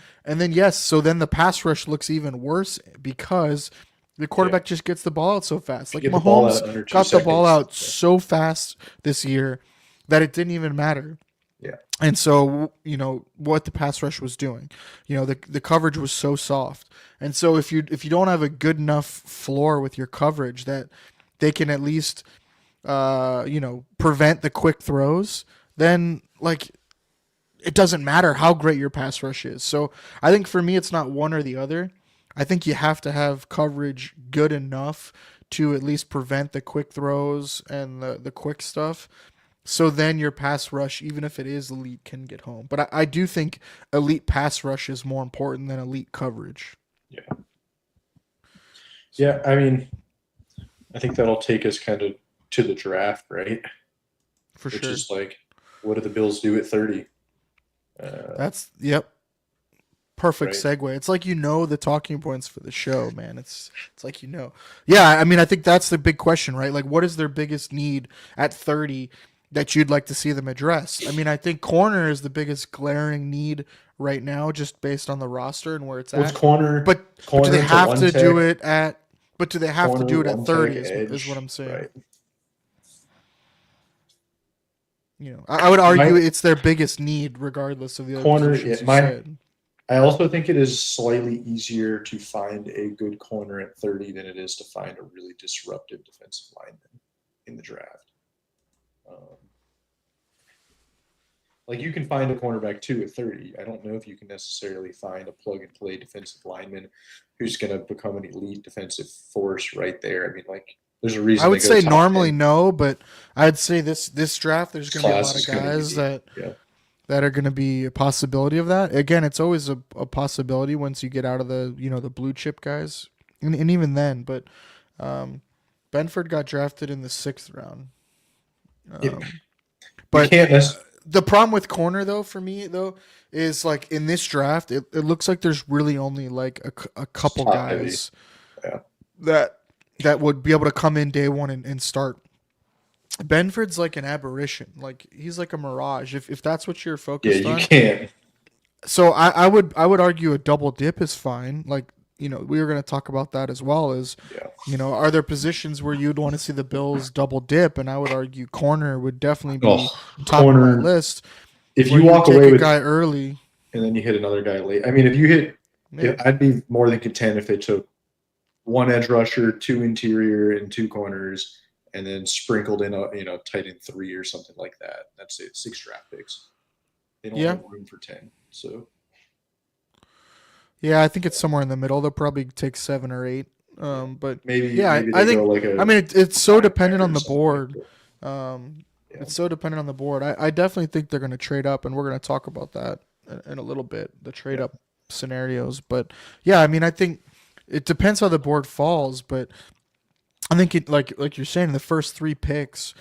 yes, so then the pass rush looks even worse because the quarterback just gets the ball out so fast. Like Mahomes got the ball out so fast this year that it didn't even matter. Yeah. And so, what the pass rush was doing, the coverage was so soft. And so if you don't have a good enough floor with your coverage that they can at least, prevent the quick throws, then like it doesn't matter how great your pass rush is. So I think for me, it's not one or the other. I think you have to have coverage good enough to at least prevent the quick throws and the quick stuff. So then your pass rush, even if it is elite, can get home. But I do think elite pass rush is more important than elite coverage. Yeah. Yeah, I mean, I think that'll take us kind of to the draft, right? For sure. Which is like, what do the Bills do at 30? Perfect segue. It's like the talking points for the show, man. It's like Yeah, I mean, I think that's the big question, right? Like, what is their biggest need at 30 that you'd like to see them address? I mean, I think corner is the biggest glaring need right now, just based on the roster and where it's at. Corner, but do they have to do it at? But do they have to do it at 30? Is what I'm saying. Right. I would argue it's their biggest need, regardless of the other positions you said. I also think it is slightly easier to find a good corner at 30 than it is to find a really disruptive defensive lineman in the draft. Like you can find a cornerback too at 30. I don't know if you can necessarily find a plug-and-play defensive lineman who's going to become an elite defensive force right there. I mean, like there's a reason. I would say normally no, but I'd say this draft there's going to be a lot of guys that are going to be a possibility of that. Again, it's always a possibility once you get out of the the blue chip guys, and even then. But Benford got drafted in the 6th round. You But can't the problem with corner though for me though is like in this draft it looks like there's really only like a couple top heavy. guys Yeah. that would be able to come in day one and start. Benford's like an aberration. Like he's like a mirage. If that's what you're Yeah, focused you on. can't. So I would argue a double dip is fine. Like, you know, we were going to talk about that as well as, Yeah. you know, are there positions where you'd want to see the Bills double dip? And I would argue corner would definitely be Oh, top of corner. my list. If where you walk take away a with guy early, and then you hit another guy late. I mean, if you hit, yeah. I'd be more than content if they took one edge rusher, 2 interior, and 2 corners, and then sprinkled in a tight end 3 or something like that. That's it. 6 draft picks. They don't Yeah. have room for 10. So Yeah, I think it's somewhere in the middle. They'll probably take 7 or 8. But maybe yeah, maybe I they think. go like a I mean, it's so linebacker dependent on or the something board. like that. Yeah. It's so dependent on the board. I definitely think they're going to trade up, and we're going to talk about that in a little bit. The trade up scenarios, but yeah, I mean, I think it depends how the board falls, but I think it like you're saying, the first 3 picks.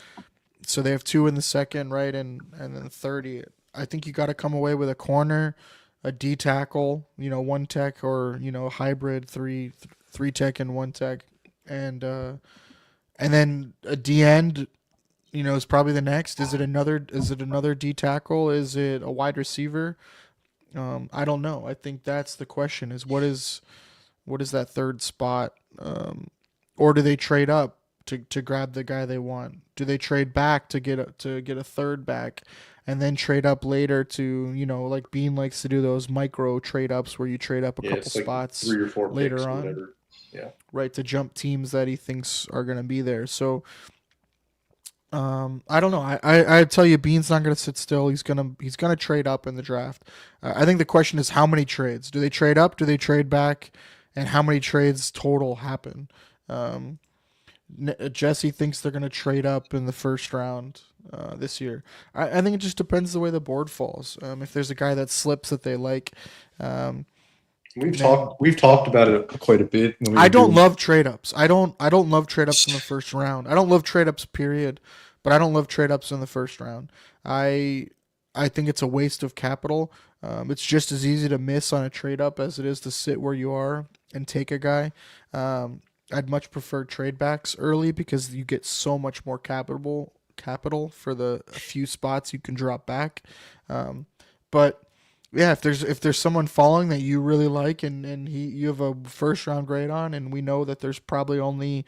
So they have 2 in the second, right, and then 30. I think you got to come away with a corner, a D tackle, you know, 1 tech, or you know, hybrid 3 tech and 1 tech, and then a D end, you know, is probably the next. Is it another D tackle? Is it a wide receiver? I don't know. I think that's the question: is what is that third spot, or do they trade up to grab the guy they want? Do they trade back to get a third back, and then trade up later to, you know, like Bean likes to do those micro trade ups where you trade up a couple it's like spots 3 or 4 later picks or on, whatever. Yeah. right, to jump teams that he thinks are going to be there. So I don't know. I tell you, Bean's not going to sit still. He's gonna trade up in the draft. I think the question is how many trades. Do they trade up? Do they trade back? And how many trades total happen? Jesse thinks they're going to trade up in the first round this year. I think it just depends the way the board falls. If there's a guy that slips that they like. We've talked about it quite a bit. When we I were don't doing- love trade ups. I don't love trade ups in the first round. I don't love trade ups, period. But I don't love trade ups in the first round. I think it's a waste of capital. It's just as easy to miss on a trade up as it is to sit where you are and take a guy. I'd much prefer trade backs early because you get so much more capital for the few spots you can drop back. But yeah, if there's someone falling that you really like and you have a first round grade on, and we know that there's probably only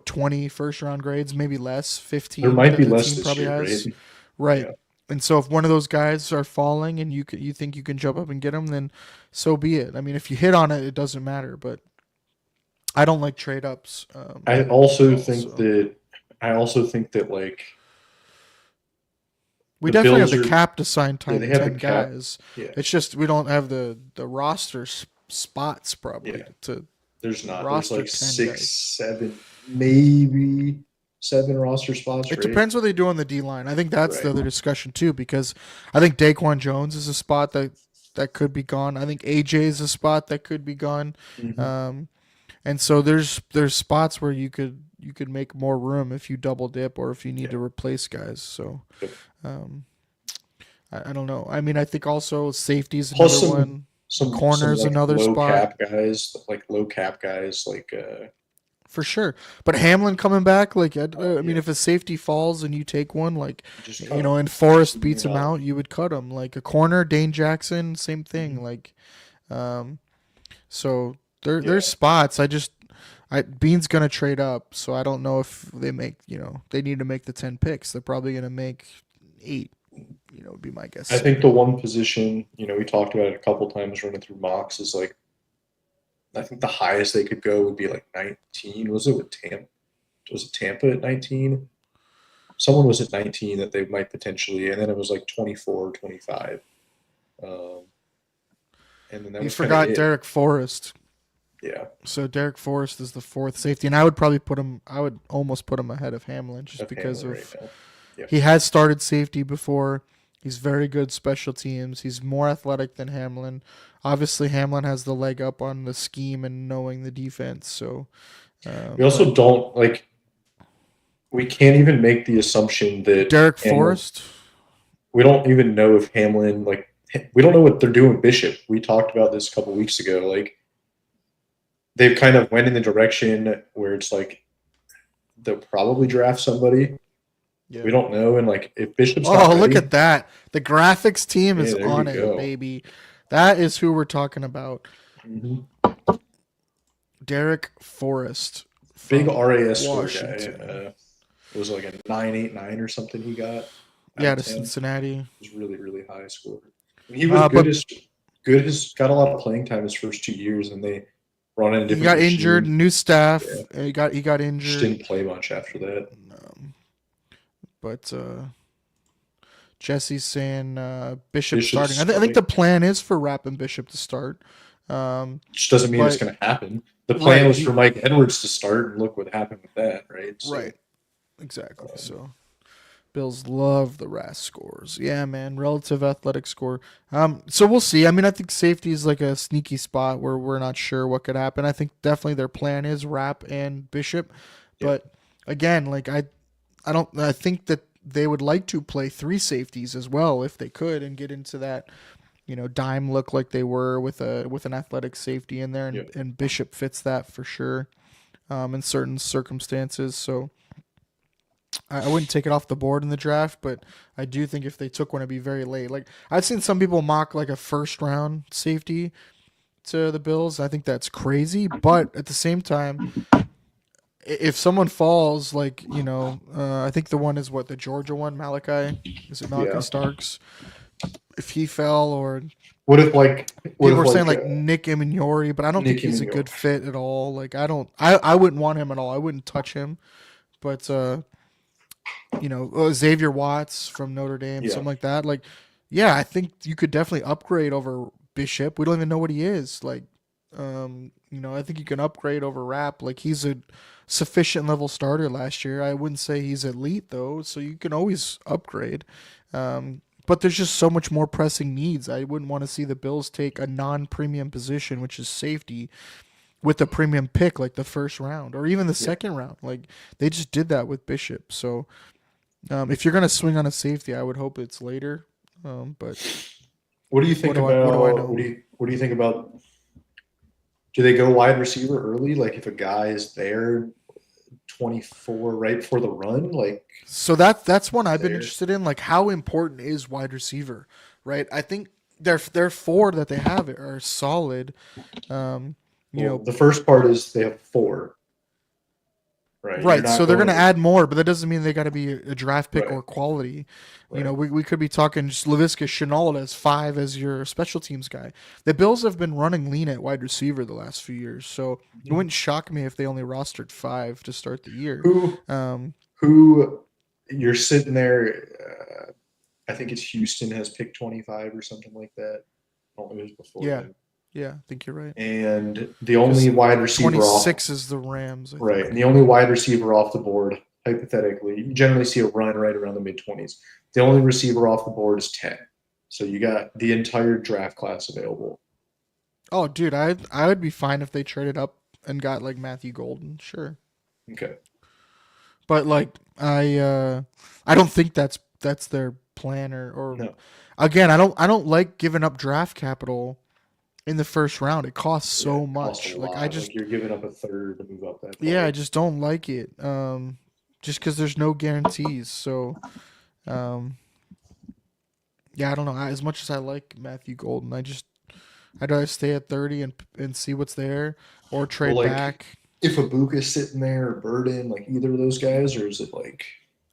20 first round grades, maybe less, 15. There might that be the less team this probably year, has. right? Right. Yeah. And so if one of those guys are falling and you think you can jump up and get them, then so be it. I mean, if you hit on it, it doesn't matter. But I don't like trade ups. I also at all, think so. that like We the definitely have Bills the are- cap to sign yeah, 10, they have the 10 cap. guys. Yeah. It's just we don't have the roster spots probably Yeah. to. there's not roster there's like 10 6, guys. 7, maybe 7 roster spots. It right? depends what they do on the D line. I think that's the Right. other discussion too, because I think Daquan Jones is a spot that could be gone. I think AJ is a spot that could be gone. Mhm. And so there's spots where you could make more room if you double dip or if you need to replace guys. So Yep. I don't know. I mean, I think also safety's Plus another one. Some Corner's like another low spot. low cap guys like For sure. But Hamlin coming back, like, I mean, yeah. if a safety falls and you take one, like, just you cut know, him. and Forrest beats him Yeah. out, you would cut him. Like a corner, Dane Jackson, same thing. Like, so there's spots. Bean's gonna trade up, so I don't know if they make, you know, they need to make the 10 picks. They're probably gonna make 8. You know, would be my guess. I think the one position, we talked about it a couple times running through mocks, is like I think the highest they could go would be like 19. Was it with Tampa? Was it Tampa at 19? Someone was at 19 that they might potentially, and then it was like 24 or 25. And then that You was kinda forgot it. Derek Forrest. Yeah. So Derek Forrest is the 4th safety, and I would probably I would almost put him ahead of Hamlin just Of because Hamlin of right now. Yep. he has started safety before. He's very good special teams. He's more athletic than Hamlin. Obviously, Hamlin has the leg up on the scheme and knowing the defense. So We also don't like we can't even make the assumption that Derek Hamlin, Forrest. we don't even know if Hamlin, like, we don't know what they're doing with Bishop. We talked about this a couple weeks ago. Like, they've kind of went in the direction where it's like they'll probably draft somebody. Yeah. We don't know. And, like, if Bishop's not ready, Look at that. The graphics team is there on you it, go. baby. That is who we're talking about. Mhm. Derek Forrest. Big from RAS score guy. Washington. It was like a 989 or something he got. Yeah, out to of 10. Cincinnati. It was really, really high score. And he was good. Has got a lot of playing time his first 2 years, and they brought in a different. He got machine. injured, new staff. Yeah. He got Just injured. didn't play much after that. But Jesse's saying Bishop Bishop's starting. I think the plan is for Rapp and Bishop to start. Which doesn't mean it's but- going to happen. The plan Right, was for Mike Edwards to start, and look what happened with that, right? So, Right. Exactly. So Bills love the RAS scores. Yeah, man. Relative athletic score. So we'll see. I mean, I think safety is like a sneaky spot where we're not sure what could happen. I think definitely their plan is Rapp and Bishop. But again, like I think that they would like to play 3 safeties as well if they could and get into that, dime look like they were with an athletic safety in there, and Bishop fits that for sure in certain circumstances. So I wouldn't take it off the board in the draft, but I do think if they took one, it'd be very late. Like I've seen some people mock like a first round safety to the Bills. I think that's crazy, but at the same time, if someone falls, like I think the one is the Georgia one, Malachi. Is it Malachi Starks? If he fell, or what if like people were saying like Nick Imignori, but I don't think he's a good fit at all. Like I wouldn't want him at all. I wouldn't touch him. But Xavier Watts from Notre Dame, something like that. Like, yeah, I think you could definitely upgrade over Bishop. We don't even know what he is. Like, I think you can upgrade over Rapp. Like, he's a sufficient level starter last year. I wouldn't say he's elite though, so you can always upgrade. But there's just so much more pressing needs. I wouldn't want to see the Bills take a non-premium position, which is safety, with a premium pick like the first round or even the second round. Like they just did that with Bishop. So if you're gonna swing on a safety, I would hope it's later. But what do you think about? What do you think about? Do they go wide receiver early? Like if a guy is there, 24 right before the run, like. So that's one I've been interested in. Like how important is wide receiver, right? I think their 4 that they have are solid. The first part is they have 4. Right. So they're going to add more, but that doesn't mean they got to be a draft pick or quality. Right. We could be talking just Laviska Shenault as 5 as your special teams guy. The Bills have been running lean at wide receiver the last few years, so it wouldn't shock me if they only rostered 5 to start the year. Who you're sitting there? I think it's Houston has picked 25 or something like that. I don't know who's before. Yeah, I think you're right. And the only wide receiver 26 is the Rams. I right, think. and the only wide receiver off the board, hypothetically, you generally see a run right around the mid-20s. The only receiver off the board is 10. So you got the entire draft class available. Oh, dude, I would be fine if they traded up and got like Matthew Golden, sure. Okay. But like I don't think that's their plan or no. Again, I don't like giving up draft capital in the first round. It costs so much. You're giving up a third to move up that far. Yeah, I just don't like it. Just because there's no guarantees. So, I don't know. As much as I like Matthew Golden, I'd rather stay at 30 and see what's there, or trade back. If Ibuka's sitting there, or Burden, like either of those guys, or is it like?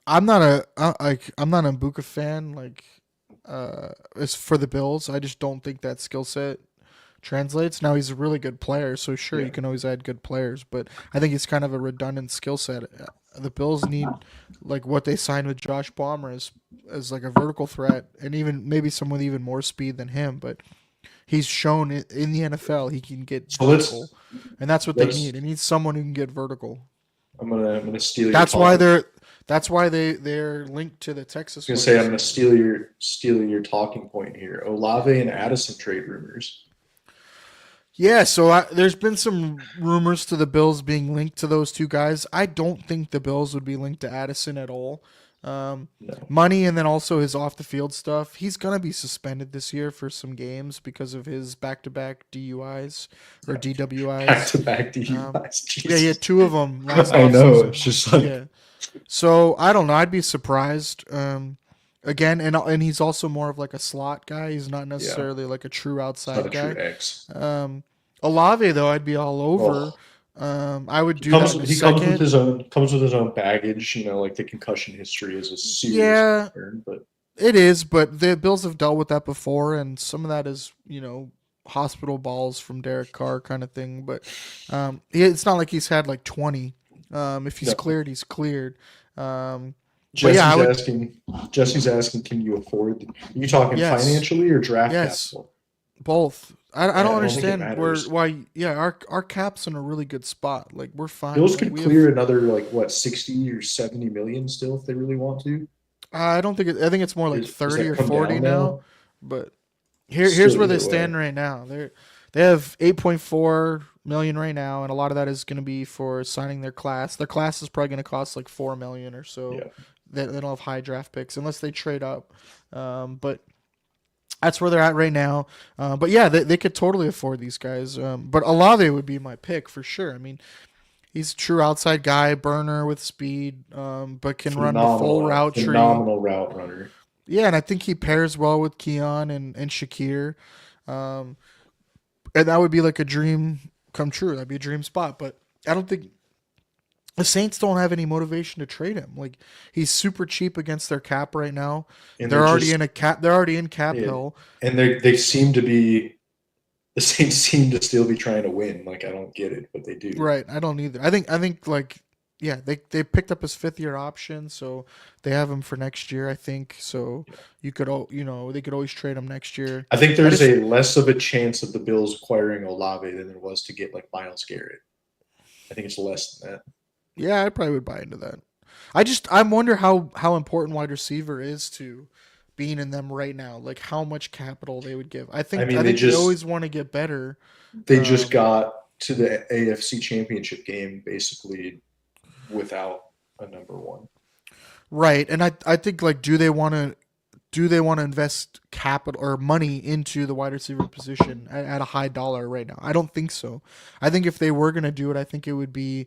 I'm not a Ibuka fan. Like, it's for the Bills. I just don't think that skill set translates. Now he's a really good player, so sure you can always add good players, but I think it's kind of a redundant skill set. The Bills need like what they signed with Josh Palmer as like a vertical threat, and even maybe someone with even more speed than him. But he's shown in the NFL he can get vertical, and that's what they need. They need someone who can get vertical. I'm gonna steal. That's why they're linked to the Texas. I was gonna say I'm gonna steal your talking point here. Olave and Addison trade rumors. Yeah, so there's been some rumors to the Bills being linked to those two guys. I don't think the Bills would be linked to Addison at all. Um, No. Money and then also his off the field stuff. He's gonna be suspended this year for some games because of his back to back DUIs or Back DWIs. to back Um, DUIs. yeah, he Jesus. had two of them last I know. It's offseason. just like Yeah, so I don't know. I'd be surprised. Again, and he's also more of like a slot guy. He's not yeah, necessarily like a true it's not outside a true guy. X. Um, Olave though, I'd be all over. Oh, I would do that in a he second. comes with his own baggage. You know, like the concussion history is a serious Yeah, concern. But it is, but the Bills have dealt with that before, and some of that is hospital balls from Derek Carr kind of thing. But it's not like he's had like 20. If he's no, cleared, he's cleared. But yeah, I Jesse's would. asking. Jesse's asking, can you afford? Are you talking Yes, financially or draft yes, capital? both. I don't I don't think it understand matters. why. Yeah, our cap's in a really good spot. Like we're fine. Bills Like could we have. clear another like what 60 or 70 million still if they really want to. I don't think I think it's more like Is 30 that or come 40 down now. now? But here's Still, where they either way. stand right now. They have 8.4 million right now, and a lot of that is going to be for signing their class. Their class is probably going to cost like 4 million or so. Yeah. They don't have high draft picks unless they trade up. But that's where they're at right now. But yeah, they could totally afford these guys. But Olave would be my pick for sure. I mean, he's a true outside guy, burner with speed, but can run the full route tree. Phenomenal route runner. Yeah, and I think he pairs well with Keon and Shakir. Um, and that would be like a dream come true. That'd be a dream spot. But I don't think the Saints don't have any motivation to trade him. Like he's super cheap against their cap right now. And They're they're already just in a cap. They're already in cap yeah, hill. and they seem to be the Saints seem to still be trying to win. Like I don't get it, but they do. Right. I don't either. I think like yeah, they picked up his 5th year option, so they have him for next year. I think so. They could always trade him next year. I think I there's just a less of a chance of the Bills acquiring Olave than there was to get like Miles Garrett. I think it's less than that. Yeah, I probably would buy into that. I wonder how important wide receiver is to being in them right now. Like how much capital they would give. I I think mean, I think they always want to get better. they just Um, got to the AFC Championship game basically without a number one. right, and I think like do they want to invest capital or money into the wide receiver position at a high dollar right now? I don't think so. I think if they were gonna do it, I think it would be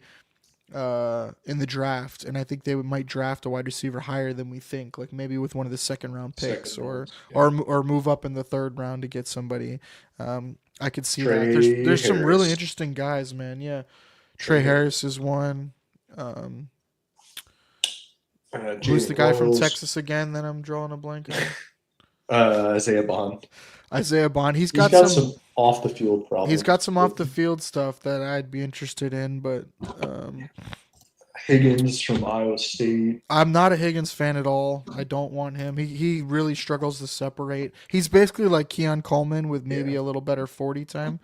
in the draft, and I think they might draft a wide receiver higher than we think, like maybe with one of the second round picks, Second or rounds, yeah. or move up in the third round to get somebody. I could see that. Trey There's some really Harris. interesting guys, man. Yeah, Trey Trey Harris Harris. is one. Um, who's the Jalen guy from Quarles. Texas again? That I'm drawing a blank on. Isaiah Bond. Isaiah Bond. He's He's got got some. some off the field He's problems. got some off the field stuff that I'd be interested in, but Higgins from Iowa State. I'm not a Higgins fan at all. I don't want him. He really struggles to separate. He's basically like Keon Coleman with maybe Yeah. a little better 40 time,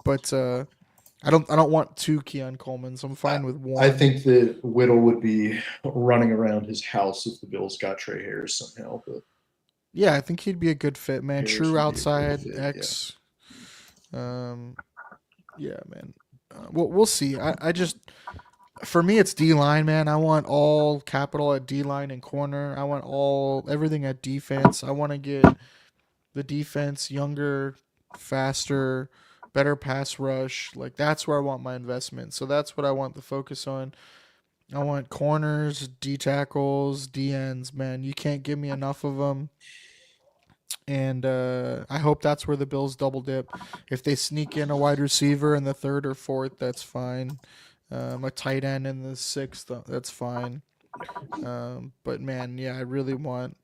but I don't want two Keon Colemans. I'm fine with one. I think that Whittle would be running around his house if the Bills got Trey Harris somehow. But Yeah, I think he'd be a good fit, man. Harris True would be a outside good fit, X. Yeah, man. We'll see. I just for me it's D line, man. I want all capital at D line and corner. I want everything at defense. I want to get the defense younger, faster, better pass rush. Like that's where I want my investment. So that's what I want the focus on. I want corners, D tackles, D ends, man. You can't give me enough of them. And I hope that's where the Bills double dip. If they sneak in a wide receiver in the third or fourth, that's fine. A tight end in the sixth, that's fine. But man, yeah, I really want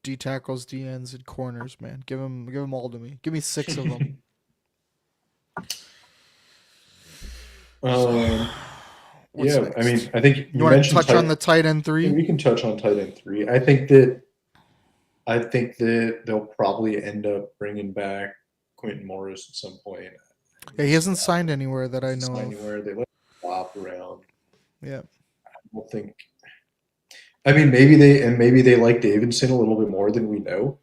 D tackles, D ends, and corners, man. Give them all to me. Give me 6 of them. What's yeah, next? I mean, I think you You want to mentioned touch on the tight end yeah, 3? we can touch on tight end three. I think that they'll probably end up bringing back Quentin Morris at some point. Yeah, he hasn't signed anywhere that I know Sign of. anywhere they let him flop around. Yeah. I don't think. I mean, maybe they like Davidson a little bit more than we know.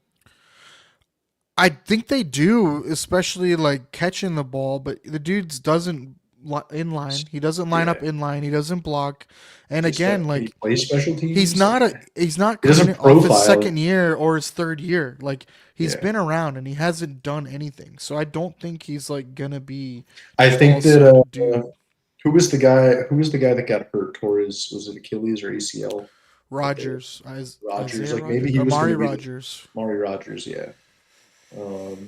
I think they do, especially like catching the ball. But the dude's doesn't inline. He doesn't line up Yeah. inline. He doesn't block. And again, Can he like play special he's teams? not Like, he's not he coming doesn't in off his profile second it. year or his third year. Like he's Yeah. been around and he hasn't done anything. So I don't think he's like gonna be I this think that all-star dude. who was the guy? Who was the guy that got hurt? Tore his, was it Achilles or ACL? Rogers, Rogers. Isaiah Like maybe Rogers, he was going Amari to be the Rogers, Maury Rogers. Yeah.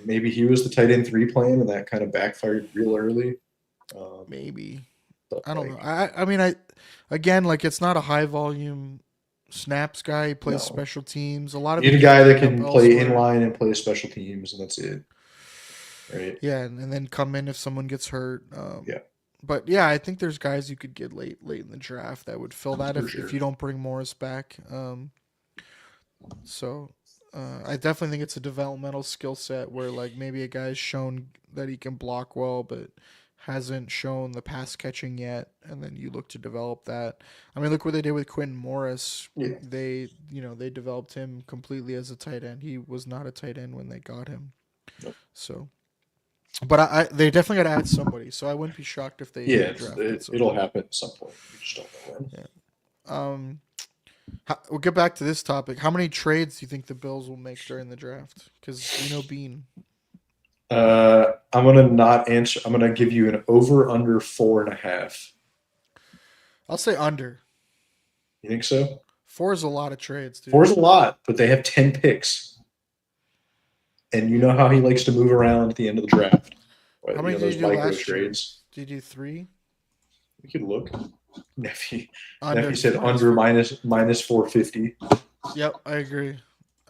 Maybe he was the tight end 3 plan, and that kind of backfired real early. maybe. But I don't know. like, I mean again, like it's not a high volume snaps guy. He plays no, special teams. A lot of you it need a gets guy that picked up can play elsewhere. inline and play special teams, and that's it. Right? Yeah, and then come in if someone gets hurt. Yeah, But yeah, I think there's guys you could get late in the draft that would fill that for if sure. you don't bring Morris back. So I definitely think it's a developmental skill set where like maybe a guy's shown that he can block well, but hasn't shown the pass catching yet, and then you look to develop that. I mean, look what they did with Quentin Morris. Yeah. They developed him completely as a tight end. He was not a tight end when they got him. Nope. So, but they definitely got to add somebody. So I wouldn't be shocked if they Yeah, drafted it'll somebody. happen at some point. We just don't know when. We'll get back to this topic. How many trades do you think the Bills will make during the draft? Because we know Bean. I'm gonna not answer. I'm gonna give you an over under 4.5. I'll say under. You think so? 4 is a lot of trades, dude. 4 is a lot, but they have 10 picks, and you know how he likes to move around at the end of the draft. Right? How many those did you do micro last year? trades. Did you do 3? We could look. Nephew Under. said under minus 450. Yep, I agree.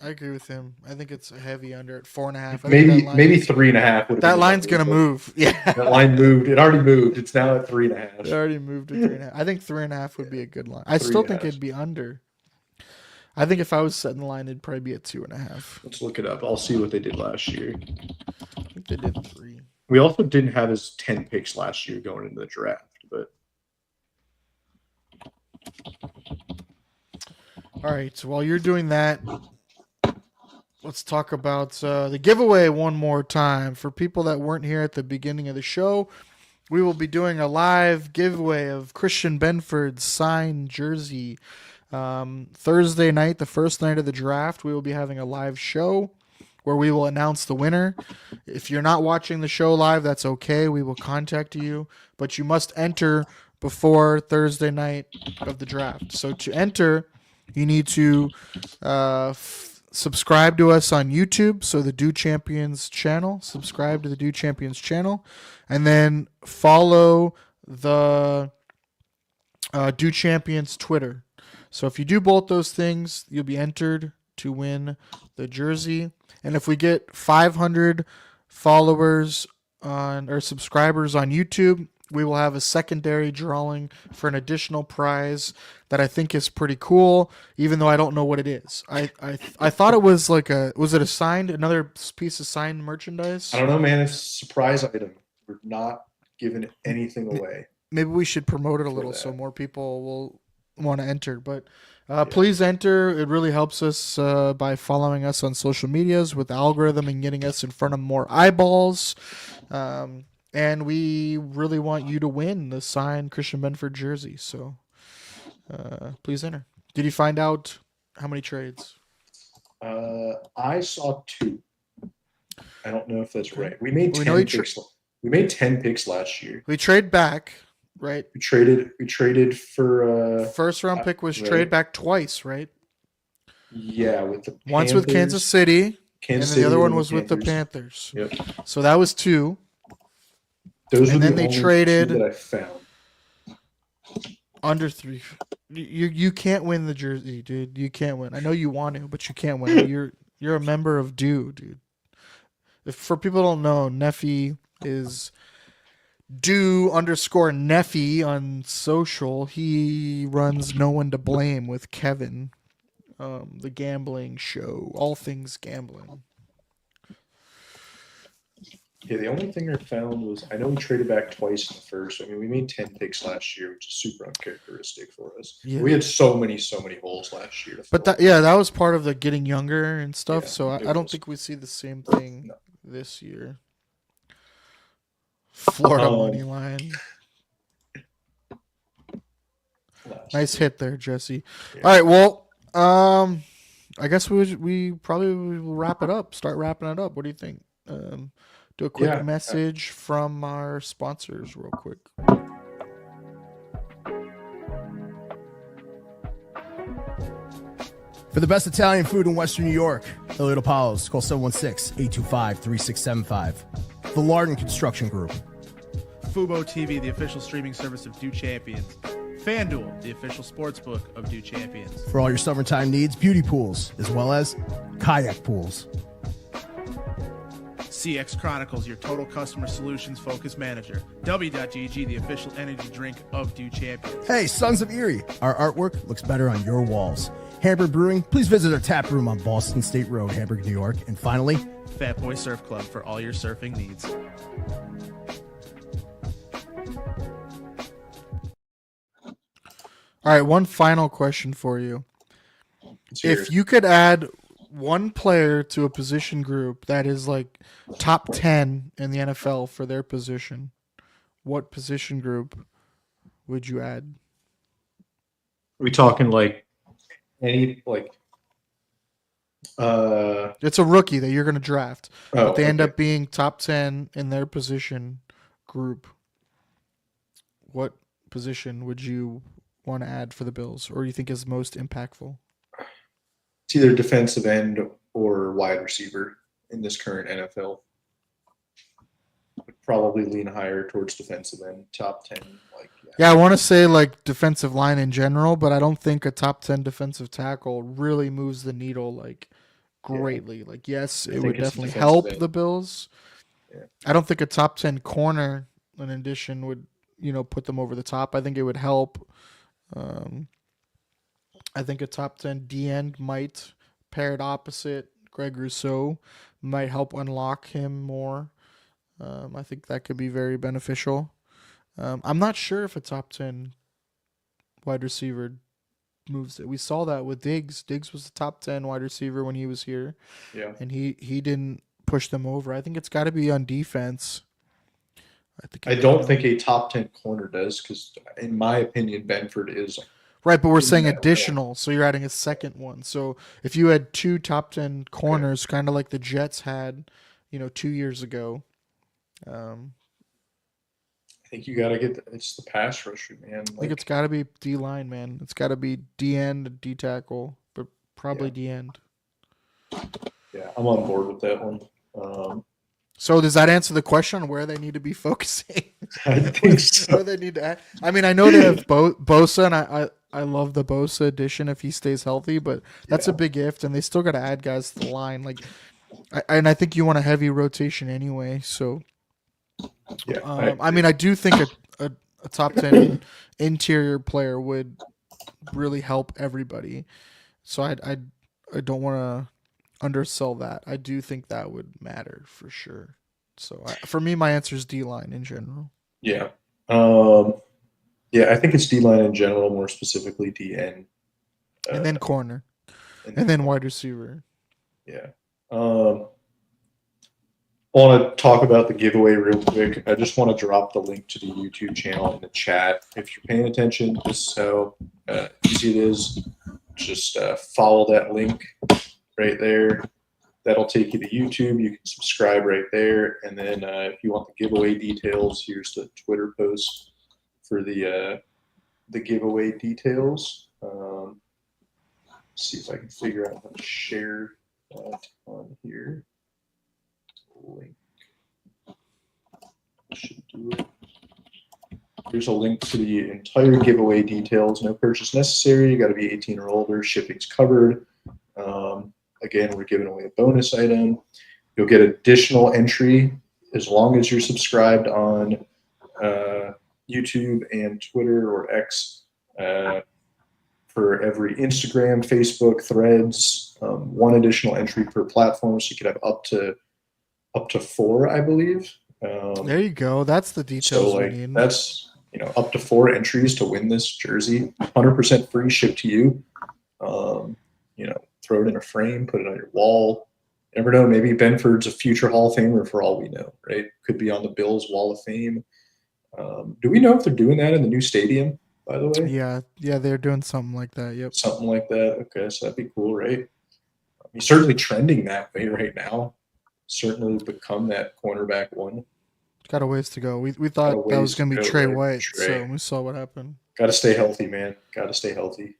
I agree with him. I think it's a heavy under at 4.5. I think Maybe that line, maybe 3.5 would have that been line's the gonna number, move. Yeah, but that line moved. It already moved. It's now at it 3.5. already moved to 3.5. I think 3.5 would be a good line. I still think 3.5. it'd be under. I think if I was setting the line, it'd probably be at 2.5. Let's look it up. I'll see what they did last year. I think they did 3. We also didn't have his 10 picks last year going into the draft, but All right. So while you're doing that, let's talk about the giveaway one more time. For people that weren't here at the beginning of the show, we will be doing a live giveaway of Christian Benford's signed jersey. Thursday night, the first night of the draft, we will be having a live show where we will announce the winner. If you're not watching the show live, that's okay. We will contact you, but you must enter before Thursday night of the draft. So to enter, you need to subscribe to us on YouTube. So the Do Champions channel, subscribe to the Do Champions channel, and then follow the Do Champions Twitter. So if you do both those things, you'll be entered to win the jersey. And if we get 500 followers or subscribers on YouTube, we will have a secondary drawing for an additional prize that I think is pretty cool, even though I don't know what it is. I thought it was like was it another piece of signed merchandise? I don't know, man. It's a surprise item. We're not giving anything away. Maybe we should promote it a little that. so more people will want to enter. But please enter. It really helps us by following us on social medias with the algorithm and getting us in front of more eyeballs. And we really want you to win the signed Christian Benford jersey. So please enter. Did you find out how many trades? I saw 2. I don't know if that's right. We made We 10 know picks. We made 10 picks last year. We trade back, right? We traded for First round pick was right. trade back twice, right? Yeah, with the Panthers, Once with Kansas City, Kansas and then the other City one and was with the Panthers. Panthers. Yep. So that was 2. Those And were then the they only traded 2 that I found. Under 3. You can't win the jersey, dude. You can't win. I know you want to, but you can't win. You're a member of Do, dude. If for people who don't know, Neffy is Do_Neffy on social. He runs No One to Blame with Kevin, the gambling show, all things gambling. Yeah, the only thing I found was I know we traded back twice in the first. I mean, we made 10 picks last year, which is super uncharacteristic for us. Yeah. We had so many holes last year. But that was part of the getting younger and stuff. Yeah, So it I don't was. think we see the same thing No. this year. Florida Um, money line. Nice hit there, Jesse. Yeah. All right, well, I guess we probably will wrap it up. Start wrapping it up. What do you think? Do a quick Yeah. message from our sponsors, real quick. For the best Italian food in Western New York, Elliot Apollo's, call 716-825-3675. The Lardon Construction Group. Fubo TV, the official streaming service of Do Champions. FanDuel, the official sports book of Do Champions. For all your summertime needs, beauty pools, as well as kayak pools. CX Chronicles, your total customer solutions focused manager. W.GG, the official energy drink of Do Champions. Hey, Sons of Erie, our artwork looks better on your walls. Hamburg Brewing, please visit our tap room on Boston State Road, Hamburg, New York. And finally, Fat Boy Surf Club for all your surfing needs. All right, one final question for you. If you could add one player to a position group that is like top 10 in the NFL for their position, what position group would you add? Are we talking like any It's a rookie that you're going to draft, but they end okay. up being top 10 in their position group. What position would you want to add for the Bills, or you think is most impactful? It's either defensive end or wide receiver in this current NFL. Would probably lean higher towards defensive end, top 10. Yeah, I want to say like defensive line in general, but I don't think a top 10 defensive tackle really moves the needle like greatly. Like, yes, it would definitely help the Bills. Yeah. I don't think a top 10 corner, in addition, would put them over the top. I think it would help. I think a top 10 D end might, paired opposite Greg Rousseau, might help unlock him more. I think that could be very beneficial. I'm not sure if a top 10 wide receiver moves it. We saw that with Diggs. Diggs was the top 10 wide receiver when he was here. Yeah. And he didn't push them over. I think it's got to be on defense. I don't think a top 10 corner does, because in my opinion, Benford is right, but we're saying additional, so you're adding a second one. So if you had two top 10 corners, kind of like the Jets had, 2 years ago. I think you got to it's the pass rusher, man. I think it's got to be D line, man. It's got to be D end, D tackle, but probably D end. Yeah, I'm on board with that one. So does that answer the question on where they need to be focusing? I think so. Where they need to add? I mean, I know they have Bosa, and I love the Bosa addition if he stays healthy, but that's a big if, and they still got to add guys to the line. Like, I think you want a heavy rotation anyway. So, yeah, I mean, I do think a top 10 interior player would really help everybody. So I don't want to undersell that. I do think that would matter for sure. So for me, my answer is D-line in general. Yeah. Yeah, I think it's D-line in general, more specifically DN. And then corner. And then wide receiver. Yeah. I want to talk about the giveaway real quick. I just want to drop the link to the YouTube channel in the chat. If you're paying attention, this is how easy it is. Just follow that link right there. That'll take you to YouTube. You can subscribe right there. And then if you want the giveaway details, here's the Twitter post for the giveaway details. See if I can figure out how to share that on here. Link. Should do it. Here's a link to the entire giveaway details. No purchase necessary. You got to be 18 or older. Shipping's covered. Again, we're giving away a bonus item. You'll get additional entry as long as you're subscribed on YouTube and Twitter or X for every Instagram, Facebook, Threads. One additional entry per platform, so you could have up to 4, I believe. There you go. That's the details So we like need. that's up to 4 entries to win this jersey, 100% free, shipped to you. Throw it in a frame, put it on your wall. Never know, maybe Benford's a future Hall of Famer for all we know, right? Could be on the Bills Wall of Fame. Do we know if they're doing that in the new stadium, by the way? Yeah, they're doing something like that. Yep. Something like that. Okay, so that'd be cool, right? He's certainly trending that way right now. Certainly become that cornerback one. Got a ways to go. We thought that was going to be Trey White, so we saw what happened. Got to stay healthy, man. Got to stay healthy.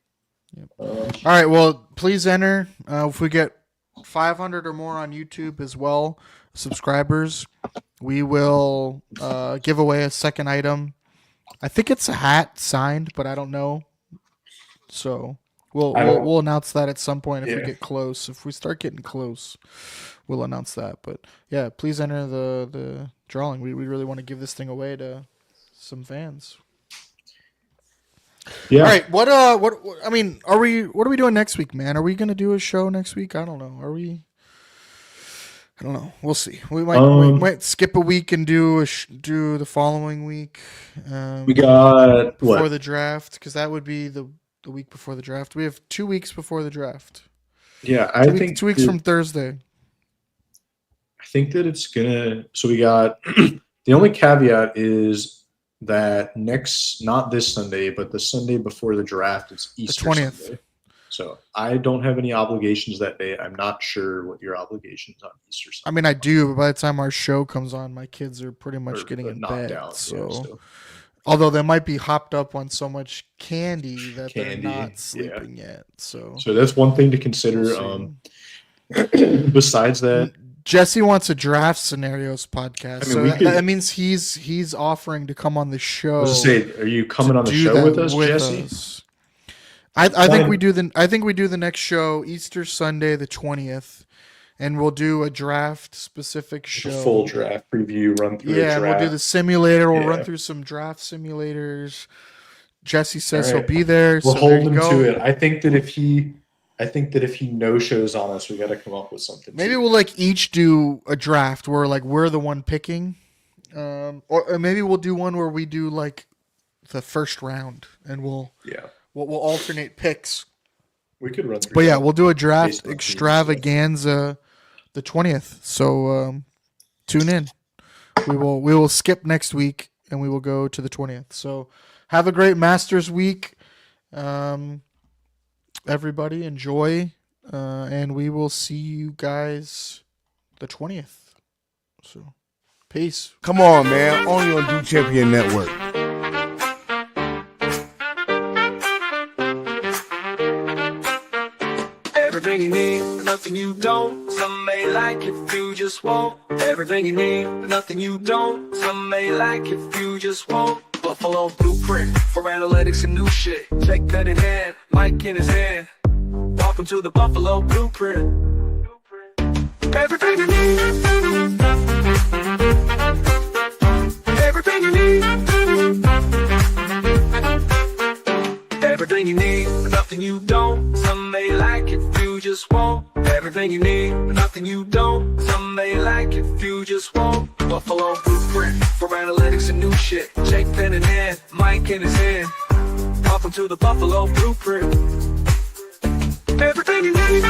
Yep. All right, well, please enter. If we get 500 or more on YouTube as well, subscribers, we will give away a second item. I think it's a hat signed, but I don't know. So we'll announce that at some point if we get close. If we start getting close, we'll announce that. But yeah, please enter the drawing. We really want to give this thing away to some fans. Yeah. All right. What I mean, what are we doing next week, man? Are we gonna do a show next week? I don't know. Are we? I don't know. We'll see. We might skip a week and do the following week. We got before the draft, because that would be the week before the draft. We have 2 weeks before the draft. Yeah, I think 2 weeks from Thursday. I think that it's gonna. So we got the only caveat is that not this Sunday, but the Sunday before the draft, it's Easter the 20th. Sunday. So I don't have any obligations that day. I'm not sure what your obligations on Easter Sunday. I mean, I do, but by the time our show comes on, my kids are pretty much getting in bed. Out, so, although they might be hopped up on so much candy that they're not sleeping yet. So that's one thing to consider. Besides that, Jesse wants a draft scenarios podcast. I mean, so that means he's offering to come on the show. I was to say, are you coming on the show with us, Jesse? I think we do the next show Easter Sunday the 20th, and we'll do a draft specific show. A full draft preview, run through. Yeah, we'll do the simulator. We'll run through some draft simulators. Jesse says he'll be there. We'll so hold him to it. I think that if he no shows on us, we got to come up with something. Maybe we'll each do a draft where we're the one picking, or maybe we'll do one where we do the first round, and we'll alternate picks. We could run through. But yeah, we'll do a draft extravaganza the 20th. So tune in. We will skip next week and we will go to the 20th. So have a great Masters week. Everybody enjoy, and we will see you guys the 20th. So peace. Come on, man. Only on Do Champion Network. Everything you need, nothing you don't. Some may like if you just won't. Everything you need, nothing you don't. Some may like if you just won't. Buffalo blueprint for analytics and new shit. Check that in hand, mic in his hand. Welcome to the Buffalo blueprint. Everything you need. Everything you need. Everything you need, nothing you don't. Some may like it, you just won't. Everything you need, nothing you don't. Some may like it, you just won't. Buffalo blueprint for analytics and new shit. Check pen in hand, mic in his hand. Welcome to the Buffalo blueprint. Everything you need.